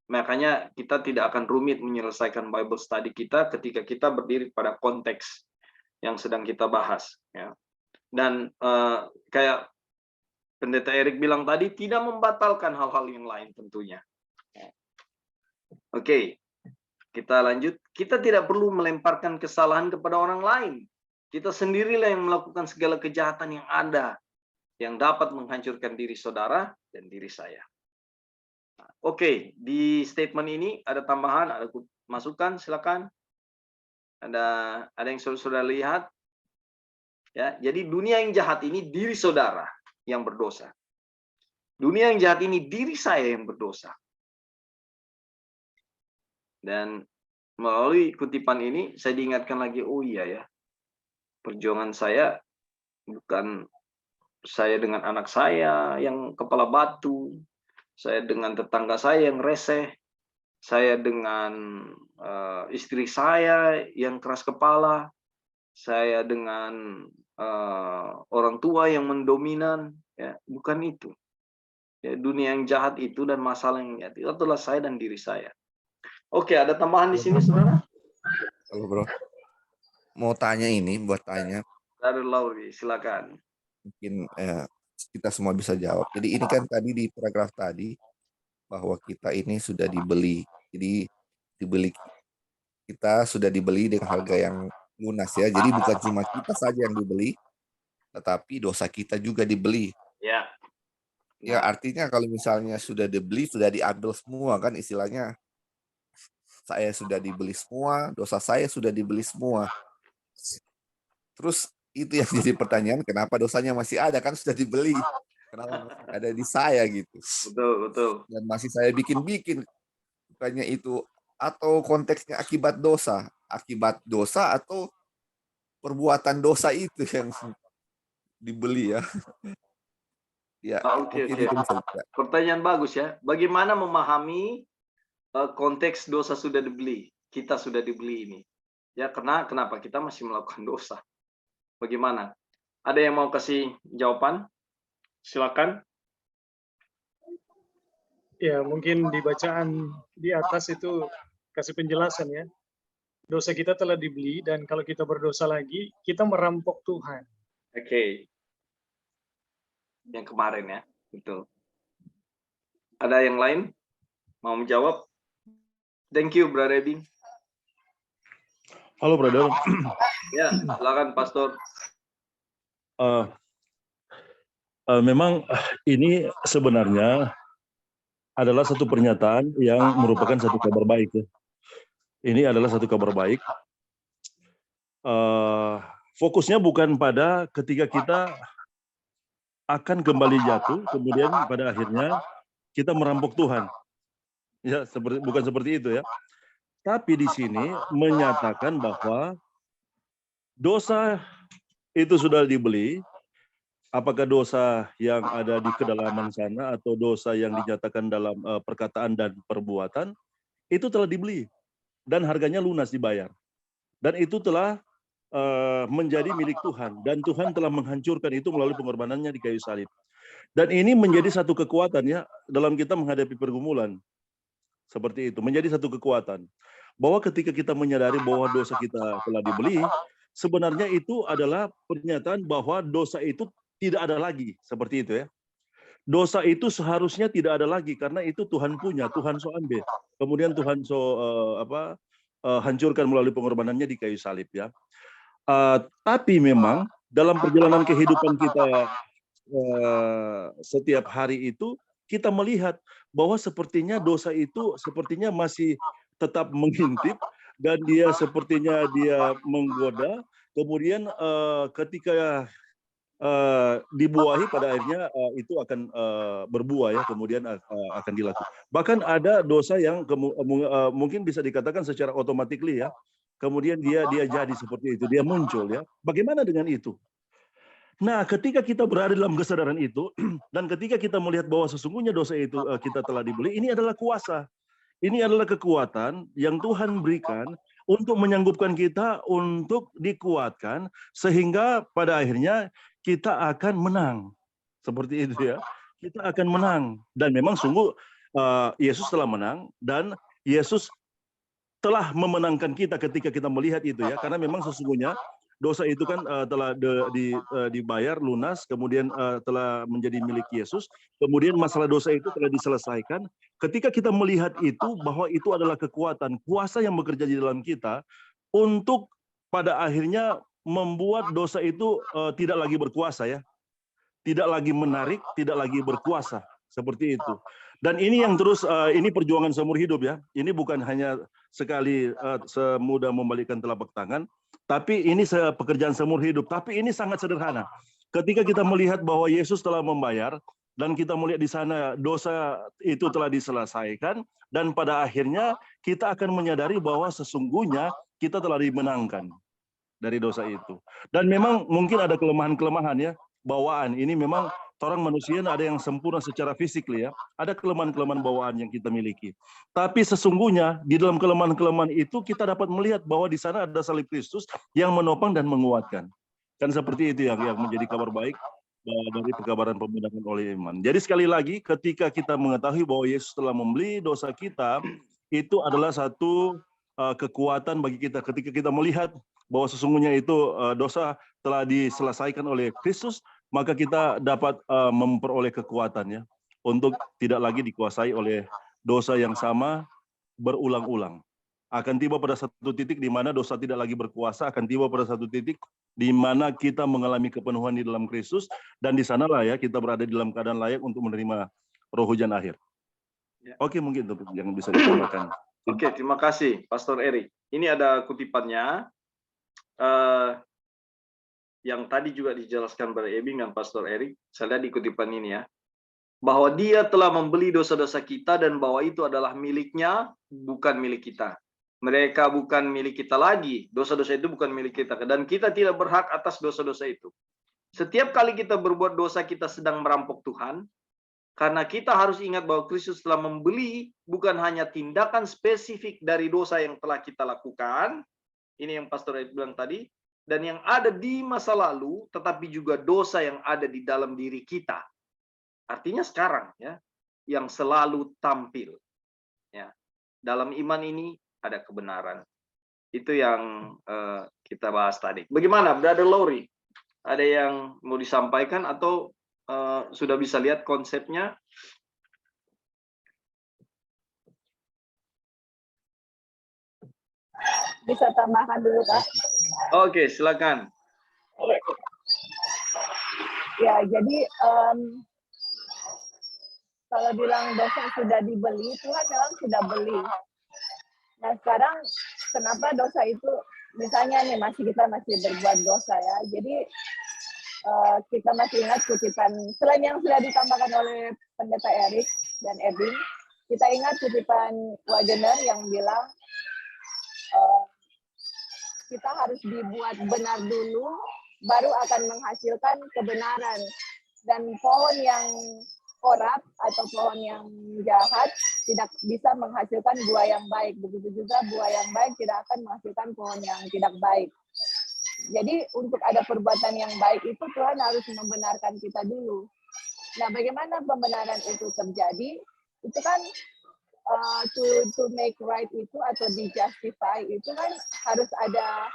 makanya kita tidak akan rumit menyelesaikan Bible study kita ketika kita berdiri pada konteks yang sedang kita bahas. Ya. Dan kayak Pendeta Erik bilang tadi, tidak membatalkan hal-hal yang lain tentunya. Oke, kita lanjut. Kita tidak perlu melemparkan kesalahan kepada orang lain. Kita sendirilah yang melakukan segala kejahatan yang ada, yang dapat menghancurkan diri saudara dan diri saya. Oke, di statement ini ada tambahan, ada masukan, silakan. Ada yang saudara lihat? Ya, jadi dunia yang jahat ini diri saudara yang berdosa. Dunia yang jahat ini diri saya yang berdosa. Dan melalui kutipan ini saya diingatkan lagi, oh iya ya. Perjuangan saya bukan saya dengan anak saya yang kepala batu, saya dengan tetangga saya yang reseh, saya dengan istri saya yang keras kepala, saya dengan orang tua yang mendominan, ya bukan itu. Ya, dunia yang jahat itu dan masalah yang jahat itu adalah saya dan diri saya. Oke, ada tambahan di sini, saudara? Halo bro, mau tanya ini, buat tanya. Dari Lauri, silakan. Mungkin kita semua bisa jawab. Jadi ini kan tadi di paragraf tadi bahwa kita ini sudah dibeli. Jadi kita sudah dibeli dengan harga yang lunas ya. Jadi bukan cuma kita saja yang dibeli, tetapi dosa kita juga dibeli. Ya. Ya artinya kalau misalnya sudah dibeli, sudah diambil semua kan istilahnya. Saya sudah dibeli semua, dosa saya sudah dibeli semua. Terus itu yang jadi pertanyaan, kenapa dosanya masih ada, kan sudah dibeli. Kenapa ada di saya gitu. Betul, betul. Dan masih saya bikin-bikin. Bukannya itu, atau konteksnya akibat dosa atau perbuatan dosa itu yang dibeli ya. Ya, Oke, mungkin oke. itu bisa juga. Pertanyaan bagus ya. Bagaimana memahami konteks dosa sudah dibeli? Kita sudah dibeli ini. Ya, kenapa kita masih melakukan dosa? Bagaimana? Ada yang mau kasih jawaban? Silakan. Ya, mungkin di bacaan di atas itu kasih penjelasan ya. Dosa kita telah dibeli dan kalau kita berdosa lagi, kita merampok Tuhan. Oke. Yang kemarin ya, betul. Ada yang lain mau menjawab? Thank you, Brother Ebing. Halo, brother. Ya, silakan Pastor. Memang ini sebenarnya adalah satu pernyataan yang merupakan satu kabar baik. Ya. Ini adalah satu kabar baik. Fokusnya bukan pada ketika kita akan kembali jatuh, kemudian pada akhirnya kita merampok Tuhan. Ya, bukan seperti itu ya. Tapi di sini menyatakan bahwa dosa itu sudah dibeli. Apakah dosa yang ada di kedalaman sana atau dosa yang dinyatakan dalam perkataan dan perbuatan itu telah dibeli dan harganya lunas dibayar. Dan itu telah menjadi milik Tuhan dan Tuhan telah menghancurkan itu melalui pengorbanannya di kayu salib. Dan ini menjadi satu kekuatan ya dalam kita menghadapi pergumulan. Seperti itu, menjadi satu kekuatan. Bahwa ketika kita menyadari bahwa dosa kita telah dibeli, sebenarnya itu adalah pernyataan bahwa dosa itu tidak ada lagi, seperti itu ya. Dosa itu seharusnya tidak ada lagi karena itu Tuhan punya, Tuhan so ambil. Kemudian Tuhan so hancurkan melalui pengorbanannya di kayu salib ya. Tapi memang dalam perjalanan kehidupan kita setiap hari itu kita melihat bahwa sepertinya dosa itu sepertinya masih tetap mengintip dan dia sepertinya dia menggoda. Kemudian ketika dibuahi pada akhirnya itu akan berbuah ya, kemudian akan dilakukan. Bahkan ada dosa yang mungkin bisa dikatakan secara otomatikly ya, kemudian dia jadi seperti itu, dia muncul ya. Bagaimana dengan itu? Nah, ketika kita berada dalam kesadaran itu dan ketika kita melihat bahwa sesungguhnya dosa itu kita telah dibeli, ini adalah kuasa. Ini adalah kekuatan yang Tuhan berikan untuk menyanggupkan kita untuk dikuatkan sehingga pada akhirnya kita akan menang. Seperti itu ya. Kita akan menang dan memang sungguh Yesus telah menang dan Yesus telah memenangkan kita ketika kita melihat itu ya, karena memang sesungguhnya dosa itu kan telah dibayar lunas, kemudian telah menjadi milik Yesus, kemudian masalah dosa itu telah diselesaikan. Ketika kita melihat itu bahwa itu adalah kekuatan, kuasa yang bekerja di dalam kita untuk pada akhirnya membuat dosa itu tidak lagi berkuasa ya, tidak lagi menarik, tidak lagi berkuasa seperti itu. Dan ini yang terus ini perjuangan seumur hidup ya. Ini bukan hanya sekali semudah membalikkan telapak tangan, tapi ini pekerjaan seumur hidup. Tapi ini sangat sederhana. Ketika kita melihat bahwa Yesus telah membayar dan kita melihat di sana dosa itu telah diselesaikan dan pada akhirnya kita akan menyadari bahwa sesungguhnya kita telah dimenangkan dari dosa itu. Dan memang mungkin ada kelemahan-kelemahan ya. Bawaan ini memang orang manusia ada yang sempurna secara fisik ya, ada kelemahan-kelemahan bawaan yang kita miliki. Tapi sesungguhnya di dalam kelemahan-kelemahan itu kita dapat melihat bahwa di sana ada salib Kristus yang menopang dan menguatkan. Kan seperti itu yang menjadi kabar baik dari pekabaran pembenaran oleh iman. Jadi sekali lagi ketika kita mengetahui bahwa Yesus telah membeli dosa kita, itu adalah satu kekuatan bagi kita ketika kita melihat bahwa sesungguhnya itu dosa telah diselesaikan oleh Kristus, maka kita dapat memperoleh kekuatan ya untuk tidak lagi dikuasai oleh dosa yang sama berulang-ulang. Akan tiba pada satu titik di mana dosa tidak lagi berkuasa, akan tiba pada satu titik di mana kita mengalami kepenuhan di dalam Kristus dan di sanalah ya kita berada di dalam keadaan layak untuk menerima roh hujan akhir. Oke, mungkin itu yang bisa ditambahkan. Oke, terima kasih Pastor Eri. Ini ada kutipannya. yang tadi juga dijelaskan Brother Ebing dan Pastor Erik, saya lihat di kutipan ini ya, bahwa dia telah membeli dosa-dosa kita dan bahwa itu adalah miliknya, bukan milik kita. Mereka bukan milik kita lagi, dosa-dosa itu bukan milik kita, dan kita tidak berhak atas dosa-dosa itu. Setiap kali kita berbuat dosa, kita sedang merampok Tuhan, karena kita harus ingat bahwa Kristus telah membeli bukan hanya tindakan spesifik dari dosa yang telah kita lakukan, ini yang Pastor Erik bilang tadi, dan yang ada di masa lalu, tetapi juga dosa yang ada di dalam diri kita. Artinya sekarang ya, yang selalu tampil. Ya, dalam iman ini ada kebenaran. Itu yang kita bahas tadi. Bagaimana, Brother Lowry? Ada yang mau disampaikan atau sudah bisa lihat konsepnya? Bisa tambahkan dulu, Kak. Oke, silakan. Ya, jadi kalau bilang dosa sudah dibeli, Tuhan memang sudah beli. Nah sekarang kenapa dosa itu, misalnya nih kita masih berbuat dosa ya, jadi kita masih ingat kutipan, selain yang sudah ditambahkan oleh Pendeta Erik dan Ebing, kita ingat kutipan Wagener yang bilang, kita harus dibuat benar dulu, baru akan menghasilkan kebenaran. Dan pohon yang korup atau pohon yang jahat tidak bisa menghasilkan buah yang baik. Begitu juga buah yang baik tidak akan menghasilkan pohon yang tidak baik. Jadi untuk ada perbuatan yang baik itu Tuhan harus membenarkan kita dulu. Nah, bagaimana pembenaran itu terjadi? Itu kan to make right itu atau di justify itu kan harus ada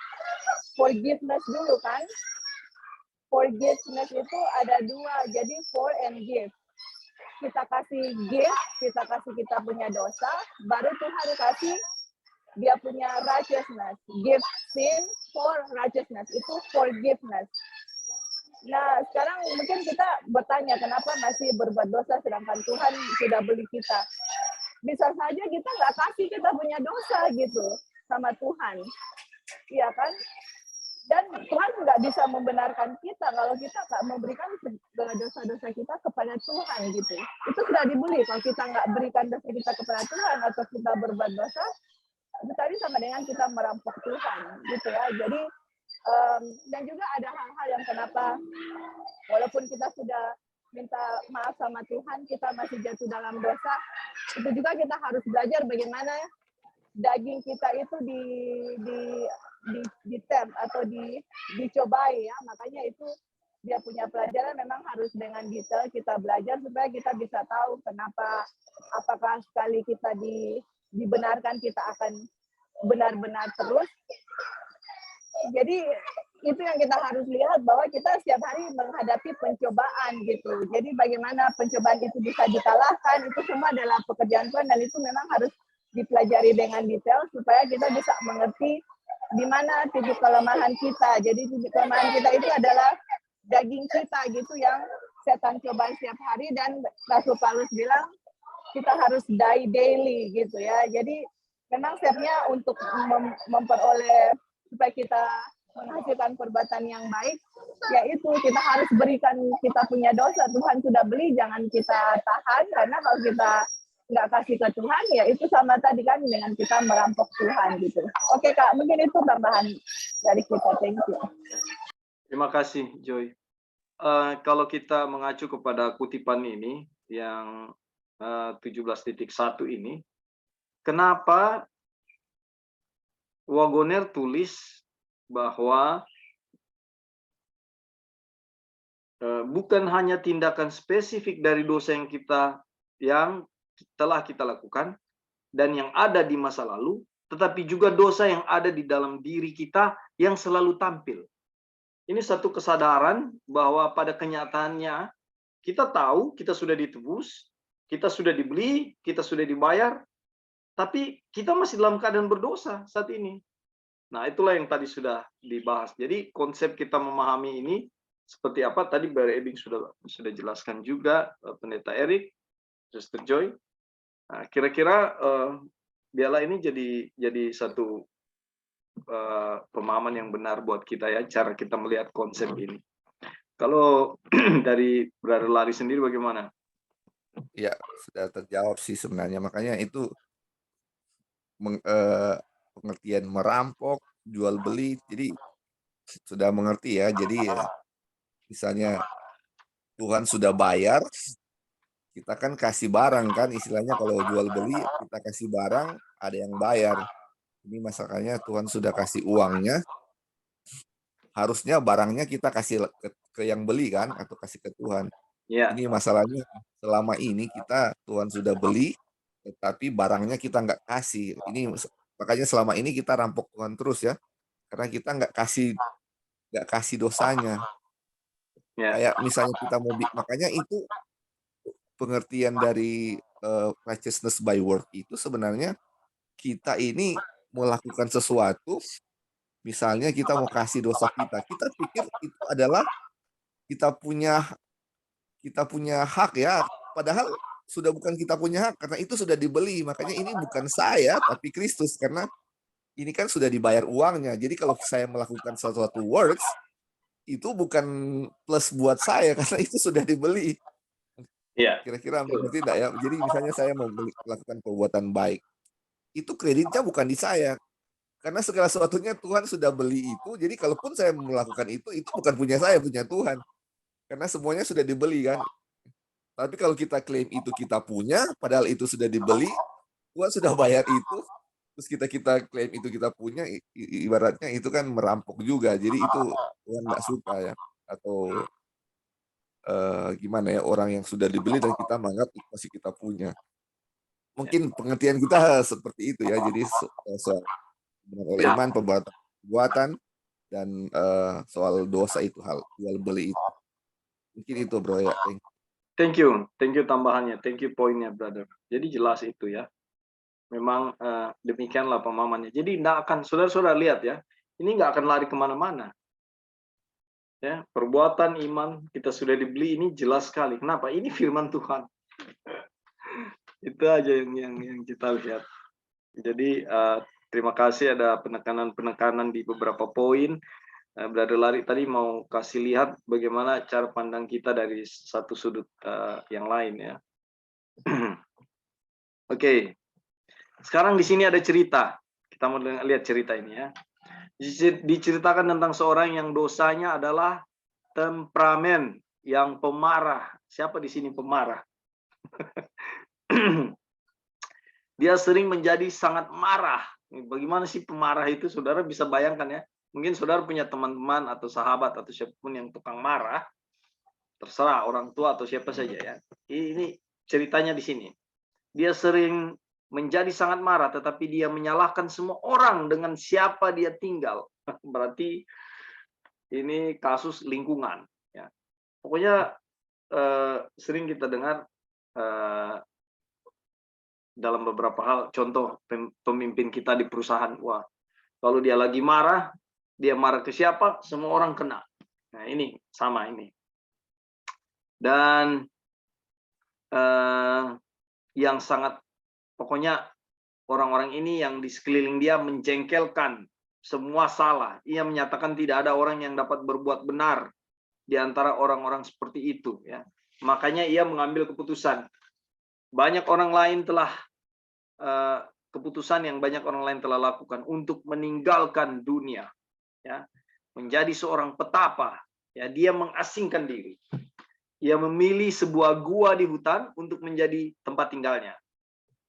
forgiveness dulu kan. Forgiveness itu ada dua, jadi for and give. Kita kasih give, kita kasih kita punya dosa, baru Tuhan kasih dia punya righteousness. Give sin for righteousness, itu forgiveness. Nah, sekarang mungkin kita bertanya, kenapa masih berbuat dosa sedangkan Tuhan sudah beli kita? Bisa saja kita nggak kasih kita punya dosa gitu sama Tuhan. Iya kan? Dan Tuhan nggak bisa membenarkan kita kalau kita nggak memberikan dosa-dosa kita kepada Tuhan gitu. Itu sudah dibeli. Kalau kita nggak berikan dosa kita kepada Tuhan atau kita berbuat dosa, itu tadi sama dengan kita merampok Tuhan gitu ya. Jadi dan juga ada hal-hal yang kenapa walaupun kita sudah minta maaf sama Tuhan, kita masih jatuh dalam dosa. Itu juga kita harus belajar bagaimana daging kita itu di tem atau dicobai ya. Makanya itu dia punya pelajaran memang harus dengan detail kita belajar supaya kita bisa tahu kenapa, apakah sekali kita dibenarkan kita akan benar-benar terus. Jadi itu yang kita harus lihat bahwa kita setiap hari menghadapi pencobaan gitu. Jadi bagaimana pencobaan itu bisa dikalahkan, itu semua adalah pekerjaan Tuhan dan itu memang harus dipelajari dengan detail supaya kita bisa mengerti di mana titik kelemahan kita. Jadi titik kelemahan kita itu adalah daging kita gitu yang setan coba setiap hari, dan Rasul Paulus bilang kita harus die daily gitu ya. Jadi memang stepnya untuk memperoleh supaya kita menghasilkan perbuatan yang baik, yaitu kita harus berikan kita punya dosa. Tuhan sudah beli, jangan kita tahan, karena kalau kita nggak kasih ke Tuhan, ya itu sama tadi kan dengan kita merampok Tuhan gitu. Oke Kak, mungkin itu tambahan dari kita. Thank you. Terima kasih Joy. Kalau kita mengacu kepada kutipan ini yang 17.1 ini, kenapa Wagener tulis bahwa bukan hanya tindakan spesifik dari dosa yang telah kita lakukan dan yang ada di masa lalu, tetapi juga dosa yang ada di dalam diri kita yang selalu tampil. Ini satu kesadaran bahwa pada kenyataannya kita tahu kita sudah ditebus, kita sudah dibeli, kita sudah dibayar, tapi kita masih dalam keadaan berdosa saat ini. Nah, itulah yang tadi sudah dibahas. Jadi konsep kita memahami ini seperti apa tadi Brother Ebing sudah jelaskan juga, Pendeta Erik, Sister Joy. Nah, kira-kira biarlah ini jadi satu pemahaman yang benar buat kita ya, cara kita melihat konsep ini. Kalau dari Brother Lari sendiri bagaimana? Ya, sudah terjawab sih sebenarnya. Makanya itu pengertian merampok, jual beli. Jadi sudah mengerti ya. Jadi misalnya Tuhan sudah bayar, kita kan kasih barang kan, istilahnya kalau jual beli kita kasih barang, ada yang bayar. Ini masalahnya Tuhan sudah kasih uangnya, harusnya barangnya kita kasih ke yang beli kan, atau kasih ke Tuhan. Ya, Ini masalahnya selama ini Tuhan sudah beli, tetapi barangnya kita nggak kasih. Ini makanya selama ini kita rampok Tuhan terus ya, karena kita nggak kasih dosanya. ya, Kayak misalnya kita mau makanya itu pengertian dari righteousness by work itu sebenarnya kita ini melakukan sesuatu, misalnya kita mau kasih dosa kita pikir itu adalah kita punya hak ya, padahal sudah bukan kita punya hak karena itu sudah dibeli. Makanya ini bukan saya tapi Kristus, karena ini kan sudah dibayar uangnya. Jadi kalau saya melakukan sesuatu works itu bukan plus buat saya karena itu sudah dibeli. ya. Kira-kira mengerti tidak ya? Jadi misalnya saya mau melakukan perbuatan baik, itu kreditnya bukan di saya. Karena segala sesuatunya Tuhan sudah beli itu. Jadi kalaupun saya melakukan itu bukan punya saya, punya Tuhan. Karena semuanya sudah dibeli kan. Tapi kalau kita klaim itu kita punya, padahal itu sudah dibeli, Tuhan sudah bayar itu, terus kita klaim itu kita punya, ibaratnya itu kan merampok juga. Jadi itu Tuhan nggak suka ya. Atau gimana ya, orang yang sudah dibeli dan kita menganggap itu masih kita punya. Mungkin pengertian kita seperti itu ya. Jadi soal oleh iman, perbuatan, dan soal dosa itu, hal jual beli itu. Mungkin itu bro ya. Thank you tambahannya, thank you poinnya brother. Jadi jelas itu ya. Memang demikianlah pemahamannya. Jadi tidak akan, saudara-saudara lihat ya, ini nggak akan lari kemana-mana. Ya, perbuatan iman kita sudah dibeli, ini jelas sekali. Kenapa? Ini firman Tuhan. Itu aja yang kita lihat. Jadi terima kasih ada penekanan-penekanan di beberapa poin. Brother Lari tadi mau kasih lihat bagaimana cara pandang kita dari satu sudut yang lain ya. Oke. Sekarang di sini ada cerita. Kita mau lihat cerita ini ya. Diceritakan tentang seorang yang dosanya adalah temperamen, yang pemarah. Siapa di sini pemarah? Dia sering menjadi sangat marah. Bagaimana sih pemarah itu? Saudara bisa bayangkan ya. Mungkin saudara punya teman-teman atau sahabat atau siapapun yang tukang marah. Terserah orang tua atau siapa saja ya. Ini ceritanya di sini. Dia sering menjadi sangat marah, tetapi dia menyalahkan semua orang dengan siapa dia tinggal. Berarti ini kasus lingkungan. Ya. Pokoknya sering kita dengar dalam beberapa hal, contoh pemimpin kita di perusahaan, wah, kalau dia lagi marah, dia marah ke siapa, semua orang kena. Nah ini sama ini. Dan yang sangat, pokoknya orang-orang ini yang di sekeliling dia menjengkelkan, semua salah. Ia menyatakan tidak ada orang yang dapat berbuat benar di antara orang-orang seperti itu. Ya. Makanya ia mengambil keputusan. Banyak orang lain telah keputusan yang banyak orang lain telah lakukan untuk meninggalkan dunia, ya, menjadi seorang petapa. Ya, dia mengasingkan diri. Ia memilih sebuah gua di hutan untuk menjadi tempat tinggalnya,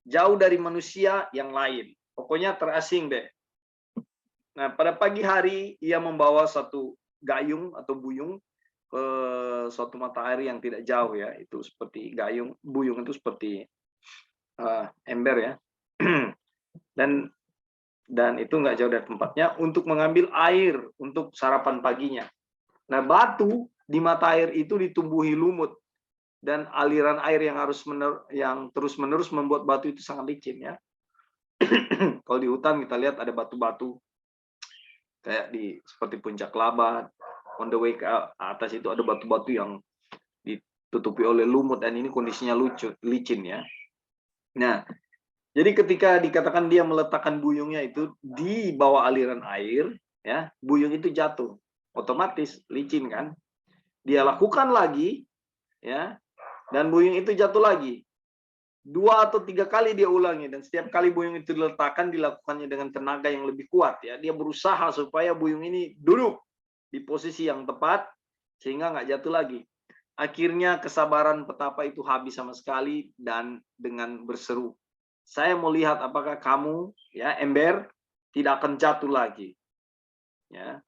jauh dari manusia yang lain. Pokoknya terasing deh. Nah, pada pagi hari ia membawa satu gayung atau buyung ke suatu matahari yang tidak jauh ya. Itu seperti gayung, buyung itu seperti ember ya. dan itu nggak jauh dari tempatnya untuk mengambil air untuk sarapan paginya. Nah, batu di mata air itu ditumbuhi lumut dan aliran air yang terus-menerus membuat batu itu sangat licin ya. Kalau di hutan kita lihat ada batu-batu kayak seperti puncak Labat, on the way ke atas itu ada batu-batu yang ditutupi oleh lumut dan ini kondisinya licin ya. Nah, Jadi ketika dikatakan dia meletakkan buyungnya itu di bawah aliran air, ya, buyung itu jatuh, otomatis licin kan. Dia lakukan lagi, ya, dan buyung itu jatuh lagi. 2 atau 3 kali dia ulangi, dan setiap kali buyung itu diletakkan, dilakukannya dengan tenaga yang lebih kuat, ya. Dia berusaha supaya buyung ini duduk di posisi yang tepat sehingga nggak jatuh lagi. Akhirnya kesabaran petapa itu habis sama sekali, dan dengan berseru, saya mau lihat apakah kamu, ya, ember, tidak akan jatuh lagi. Ya.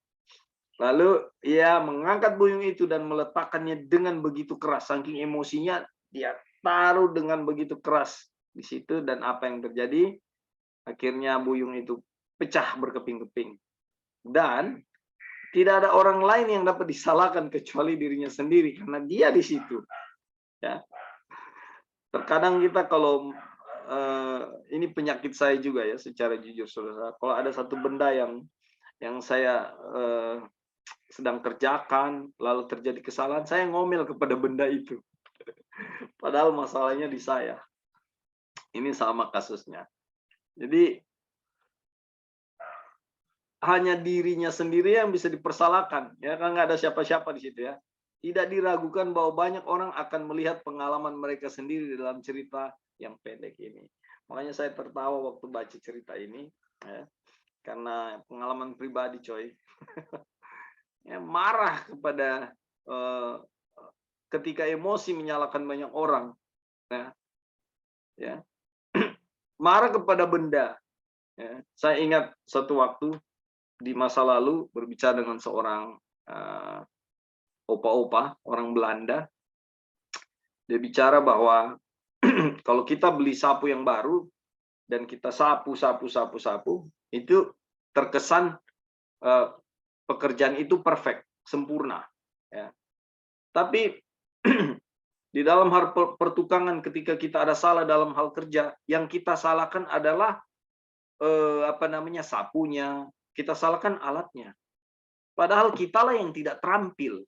Lalu ia mengangkat buyung itu dan meletakkannya dengan begitu keras, saking emosinya dia taruh dengan begitu keras di situ, dan apa yang terjadi? Akhirnya buyung itu pecah berkeping-keping. Dan tidak ada orang lain yang dapat disalahkan kecuali dirinya sendiri, karena dia di situ. Ya. Terkadang kita kalau ini penyakit saya juga, ya, secara jujur, saudara. Kalau ada satu benda yang saya sedang kerjakan, lalu terjadi kesalahan, saya ngomel kepada benda itu. Padahal masalahnya di saya. Ini sama kasusnya. Jadi hanya dirinya sendiri yang bisa dipersalahkan, ya, kan nggak ada siapa-siapa di situ, ya. Tidak diragukan bahwa banyak orang akan melihat pengalaman mereka sendiri dalam cerita yang pendek ini. Makanya saya tertawa waktu baca cerita ini, ya, karena pengalaman pribadi, coy. Ya, marah kepada ketika emosi menyalahkan banyak orang, ya. Marah kepada benda. Ya. Saya ingat satu waktu di masa lalu berbicara dengan seorang opa-opa orang Belanda. Dia bicara bahwa kalau kita beli sapu yang baru dan kita sapu, itu terkesan pekerjaan itu perfect, sempurna. Ya. Tapi di dalam hal pertukangan, ketika kita ada salah dalam hal kerja, yang kita salahkan adalah sapunya, kita salahkan alatnya. Padahal kitalah yang tidak terampil.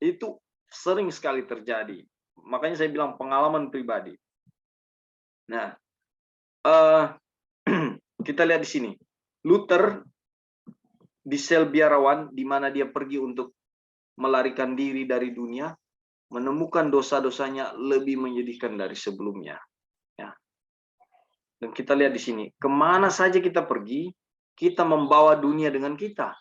Itu sering sekali terjadi. Makanya saya bilang pengalaman pribadi. Nah, kita lihat di sini. Luther di sel biarawan, di mana dia pergi untuk melarikan diri dari dunia, menemukan dosa-dosanya lebih menyedihkan dari sebelumnya. Ya. Dan kita lihat di sini, kemana saja kita pergi, kita membawa dunia dengan kita.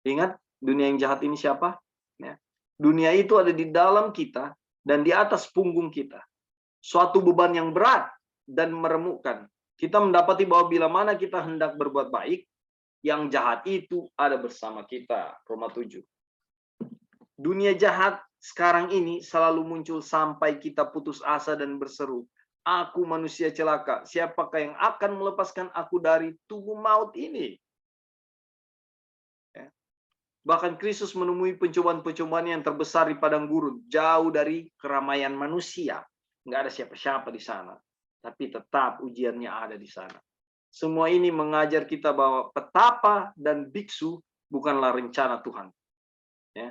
Ingat, dunia yang jahat ini siapa? Ya. Dunia itu ada di dalam kita dan di atas punggung kita. Suatu beban yang berat dan meremukkan. Kita mendapati bahwa bila mana kita hendak berbuat baik, yang jahat itu ada bersama kita. Roma 7. Dunia jahat sekarang ini selalu muncul sampai kita putus asa dan berseru, aku manusia celaka, siapakah yang akan melepaskan aku dari tubuh maut ini? Ya. Bahkan Kristus menemui pencobaan-pencobaan yang terbesar di padang gurun, jauh dari keramaian manusia. Nggak ada siapa-siapa di sana, tapi tetap ujiannya ada di sana. Semua ini mengajar kita bahwa petapa dan biksu bukanlah rencana Tuhan. Ya.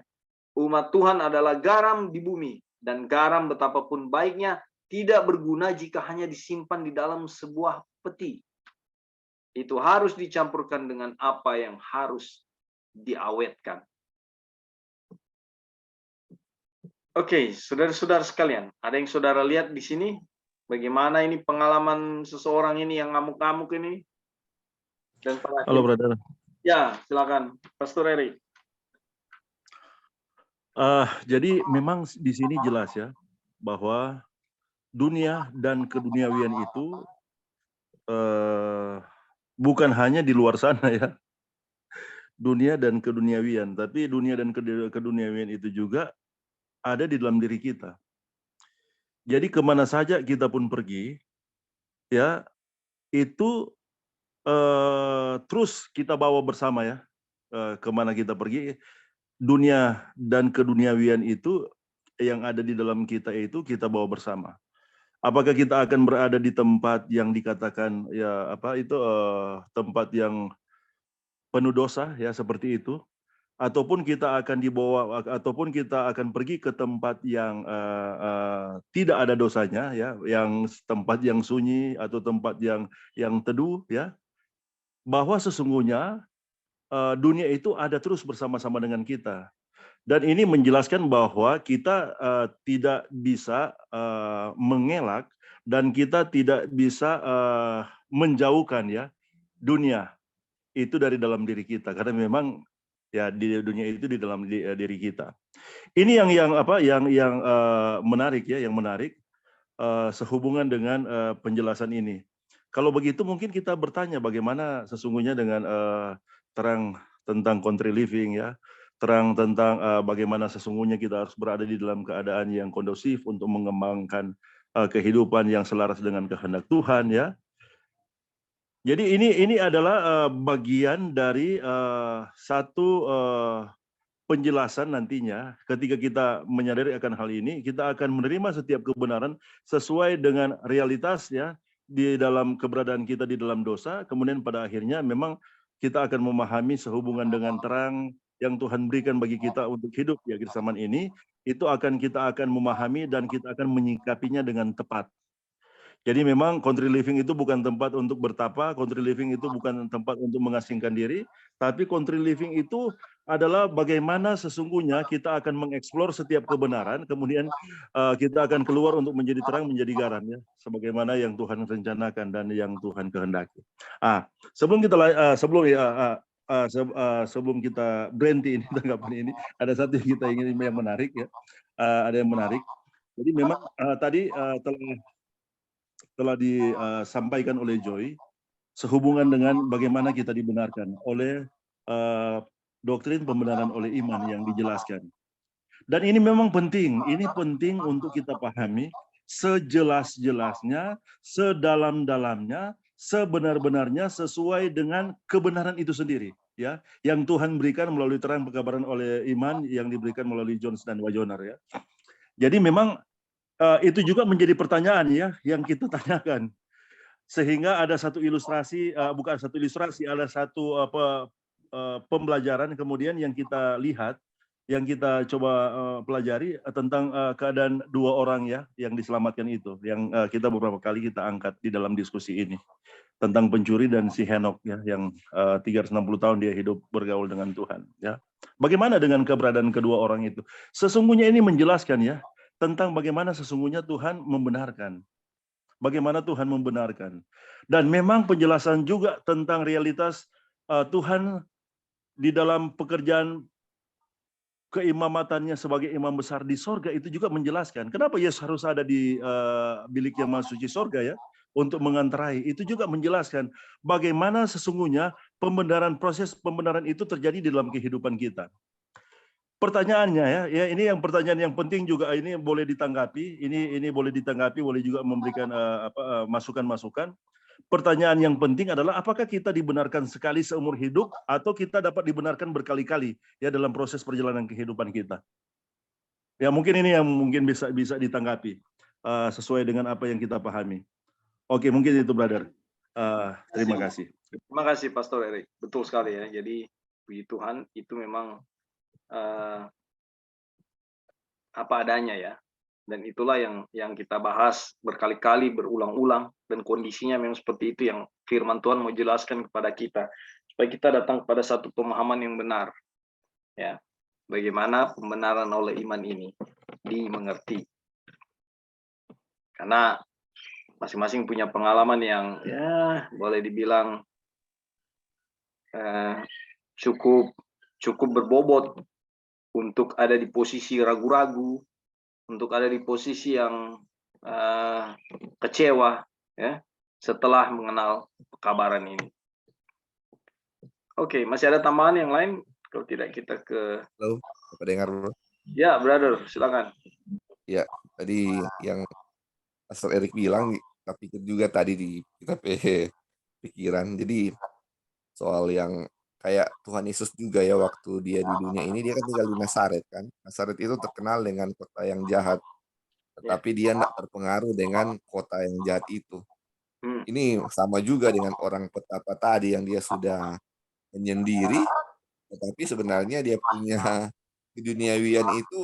Umat Tuhan adalah garam di bumi, dan garam betapapun baiknya tidak berguna jika hanya disimpan di dalam sebuah peti. Itu harus dicampurkan dengan apa yang harus diawetkan. Oke, saudara-saudara sekalian, ada yang saudara lihat di sini? Bagaimana ini pengalaman seseorang ini yang ngamuk-ngamuk ini? Dan Halo, brother. Ya, silakan, Pastor Eri. Jadi memang di sini jelas ya bahwa dunia dan keduniawian itu bukan hanya di luar sana ya, dunia dan keduniawian, tapi dunia dan keduniawian itu juga ada di dalam diri kita. Jadi kemana saja kita pun pergi, ya itu terus kita bawa bersama ya, kemana kita pergi. Dunia dan keduniawian itu yang ada di dalam kita itu kita bawa bersama. Apakah kita akan berada di tempat yang dikatakan ya tempat yang penuh dosa ya seperti itu, ataupun kita akan dibawa, ataupun kita akan pergi ke tempat yang tidak ada dosanya, ya, yang tempat yang sunyi atau tempat yang teduh, ya, bahwa sesungguhnya dunia itu ada terus bersama-sama dengan kita. Dan ini menjelaskan bahwa kita tidak bisa mengelak dan kita tidak bisa menjauhkan, ya, dunia itu dari dalam diri kita, karena memang ya di dunia itu di dalam diri kita. Ini yang menarik, ya, yang menarik sehubungan dengan penjelasan ini. Kalau begitu mungkin kita bertanya bagaimana sesungguhnya dengan terang tentang country living, ya, terang tentang bagaimana sesungguhnya kita harus berada di dalam keadaan yang kondusif untuk mengembangkan kehidupan yang selaras dengan kehendak Tuhan, ya. Jadi ini adalah bagian dari satu penjelasan nantinya ketika kita menyadari akan hal ini, kita akan menerima setiap kebenaran sesuai dengan realitas, ya, di dalam keberadaan kita di dalam dosa. Kemudian pada akhirnya memang kita akan memahami sehubungan dengan terang yang Tuhan berikan bagi kita untuk hidup di akhir zaman ini, itu kita akan memahami dan kita akan menyikapinya dengan tepat. Jadi memang country living itu bukan tempat untuk bertapa, country living itu bukan tempat untuk mengasingkan diri, tapi country living itu adalah bagaimana sesungguhnya kita akan mengeksplor setiap kebenaran, kemudian kita akan keluar untuk menjadi terang, menjadi garam, ya, sebagaimana yang Tuhan rencanakan dan yang Tuhan kehendaki. Sebelum kita berhenti ini tanggapan ini, ada satu yang kita ingin yang menarik, ya, ada yang menarik. Jadi memang tadi telah disampaikan oleh Joy sehubungan dengan bagaimana kita dibenarkan oleh doktrin pembenaran oleh iman yang dijelaskan. Dan ini memang penting, ini penting untuk kita pahami sejelas-jelasnya, sedalam-dalamnya, sebenar-benarnya sesuai dengan kebenaran itu sendiri, ya, yang Tuhan berikan melalui terang pekabaran oleh iman yang diberikan melalui Jones dan Wajonar, ya. Jadi memang itu juga menjadi pertanyaan, ya, yang kita tanyakan, sehingga ada satu ilustrasi, bukan satu ilustrasi, ada satu pembelajaran kemudian yang kita lihat, yang kita coba pelajari tentang keadaan dua orang, ya, yang diselamatkan itu, yang kita beberapa kali kita angkat di dalam diskusi ini tentang pencuri dan si Henok, ya, yang 360 tahun dia hidup bergaul dengan Tuhan, ya. Bagaimana dengan keberadaan kedua orang itu? Sesungguhnya ini menjelaskan, ya, tentang bagaimana sesungguhnya Tuhan membenarkan. Bagaimana Tuhan membenarkan. Dan memang penjelasan juga tentang realitas Tuhan di dalam pekerjaan keimamatannya sebagai imam besar di sorga itu juga menjelaskan. Kenapa Yesus harus ada di bilik yang maha suci sorga, ya, untuk mengantarai. Itu juga menjelaskan bagaimana sesungguhnya proses pembenaran itu terjadi di dalam kehidupan kita. Pertanyaannya, ya, ini yang pertanyaan yang penting juga, ini boleh ditanggapi, ini boleh ditanggapi, boleh juga memberikan masukan-masukan. Pertanyaan yang penting adalah apakah kita dibenarkan sekali seumur hidup atau kita dapat dibenarkan berkali-kali, ya, dalam proses perjalanan kehidupan kita. Ya, mungkin ini yang mungkin bisa ditanggapi sesuai dengan apa yang kita pahami. Oke, mungkin itu, brother. Terima kasih. Terima kasih, Pastor Erik. Betul sekali, ya. Jadi puji Tuhan itu memang apa adanya, ya, dan itulah yang kita bahas berkali-kali, berulang-ulang, dan kondisinya memang seperti itu yang firman Tuhan mau jelaskan kepada kita supaya kita datang kepada satu pemahaman yang benar, ya, bagaimana pembenaran oleh iman ini dimengerti, karena masing-masing punya pengalaman yang, ya, boleh dibilang cukup berbobot untuk ada di posisi ragu-ragu, untuk ada di posisi yang kecewa, ya, setelah mengenal kabaran ini. Oke, masih ada tambahan yang lain? Kalau tidak kita ke... Halo, apa dengar, bro? Ya, brother, silakan. Ya, tadi yang Pastor Erik bilang, tapi juga tadi di kita pikiran. Jadi soal yang kayak Tuhan Yesus juga, ya, waktu dia di dunia ini dia kan tinggal di Nazaret, kan. Nazaret itu terkenal dengan kota yang jahat, tetapi dia tidak terpengaruh dengan kota yang jahat itu. Ini sama juga dengan orang petapa tadi yang dia sudah menyendiri, tetapi sebenarnya dia punya keduniawian itu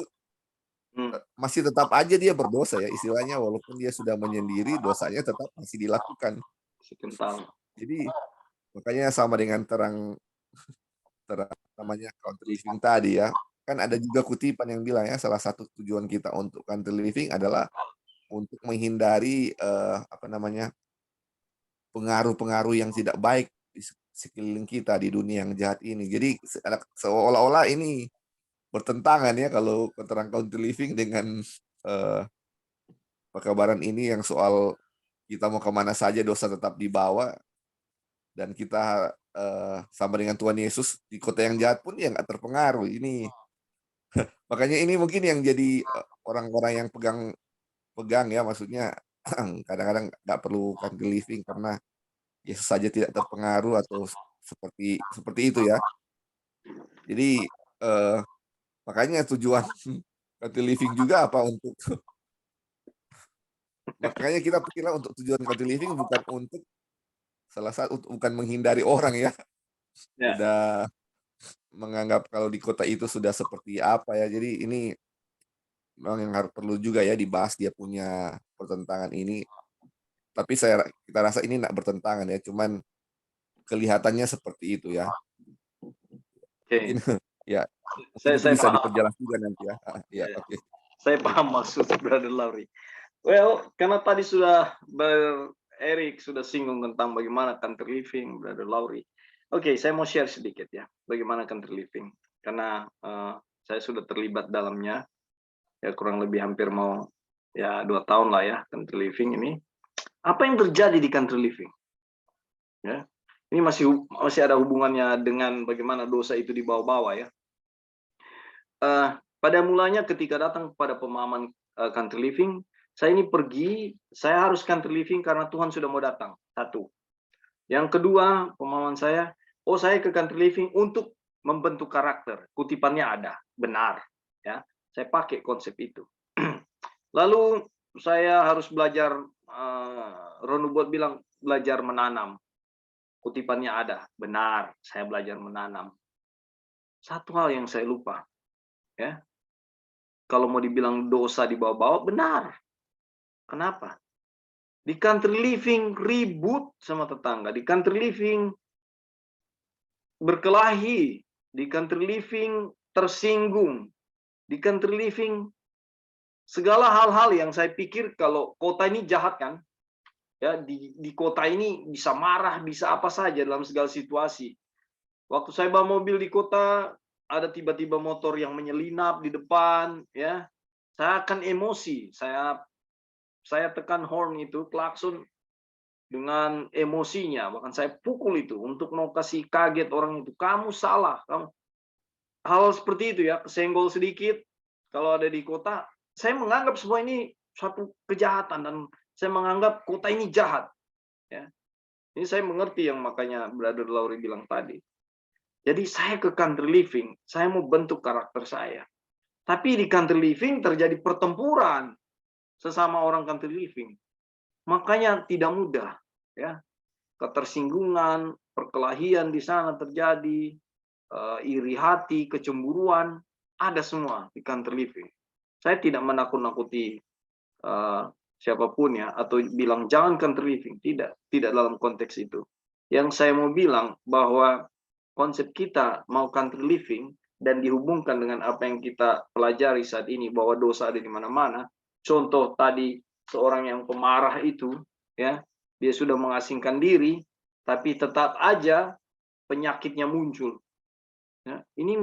masih tetap aja dia berdosa ya, istilahnya walaupun dia sudah menyendiri, dosanya tetap masih dilakukan. Si kental. Jadi makanya sama dengan namanya country living tadi ya. Kan ada juga kutipan yang bilang ya, salah satu tujuan kita untuk country living adalah untuk menghindari pengaruh-pengaruh yang tidak baik di sekeliling kita di dunia yang jahat ini. Jadi seolah-olah ini bertentangan ya kalau keterangan country living dengan pekabaran ini yang soal kita mau kemana saja dosa tetap dibawa, dan kita sama dengan Tuhan Yesus di kota yang jahat pun ya nggak terpengaruh. Ini makanya ini mungkin yang jadi orang-orang yang pegang ya, maksudnya kadang-kadang nggak perlu country living karena Yesus saja tidak terpengaruh atau seperti itu ya. Jadi makanya tujuan country living juga apa untuk makanya kita pikirlah untuk tujuan country living bukan untuk bukan menghindari orang ya. Ya. Sudah menganggap kalau di kota itu sudah seperti apa ya. Jadi ini memang yang harus perlu juga ya dibahas, dia punya pertentangan ini. Tapi kita rasa ini enggak bertentangan ya, cuman kelihatannya seperti itu ya. Oke. Mungkin ya, Saya itu bisa paham. diperjelas juga nanti ya. Ya, oke. Saya paham maksud Brother Lauri. Well, karena tadi Erik sudah singgung tentang bagaimana country living, Brother Lauri. Oke, saya mau share sedikit ya, bagaimana country living. Karena saya sudah terlibat dalamnya, ya kurang lebih hampir mau ya 2 tahun lah ya country living ini. Apa yang terjadi di country living? Ya, ini masih ada hubungannya dengan bagaimana dosa itu dibawa-bawa ya. Pada mulanya ketika datang pada pemahaman country living, saya harus country living karena Tuhan sudah mau datang. Satu. Yang kedua, pemahaman saya ke country living untuk membentuk karakter. Kutipannya ada, benar. Ya, saya pakai konsep itu. Lalu saya harus belajar, Ron Nubuat bilang belajar menanam. Kutipannya ada, benar. Saya belajar menanam. Satu hal yang saya lupa, ya. Kalau mau dibilang dosa dibawa-bawa, benar. Kenapa? Di country living ribut sama tetangga, di country living berkelahi, di country living tersinggung, di country living segala hal-hal yang saya pikir kalau kota ini jahat kan, ya di kota ini bisa marah, bisa apa saja dalam segala situasi. Waktu saya bawa mobil di kota, ada tiba-tiba motor yang menyelinap di depan, ya saya akan emosi, saya tekan horn itu, klakson dengan emosinya, bahkan saya pukul itu untuk mau kasih kaget orang itu, kamu salah, kamu. Hal seperti itu ya, kesenggol sedikit. Kalau ada di kota, saya menganggap semua ini suatu kejahatan dan saya menganggap kota ini jahat. Ya, ini saya mengerti yang makanya Brother Lauri bilang tadi. Jadi saya ke country living, saya mau bentuk karakter saya. Tapi di country living terjadi pertempuran sesama orang country living. Makanya tidak mudah, ya. Ketersinggungan, perkelahian di sana terjadi, iri hati, kecemburuan, ada semua di country living. Saya tidak menakut-nakuti siapapun ya, atau bilang jangan country living, tidak dalam konteks itu. Yang saya mau bilang bahwa konsep kita mau country living dan dihubungkan dengan apa yang kita pelajari saat ini bahwa dosa ada di mana-mana. Contoh tadi seorang yang pemarah itu, ya, dia sudah mengasingkan diri, tapi tetap aja penyakitnya muncul. Ya, ini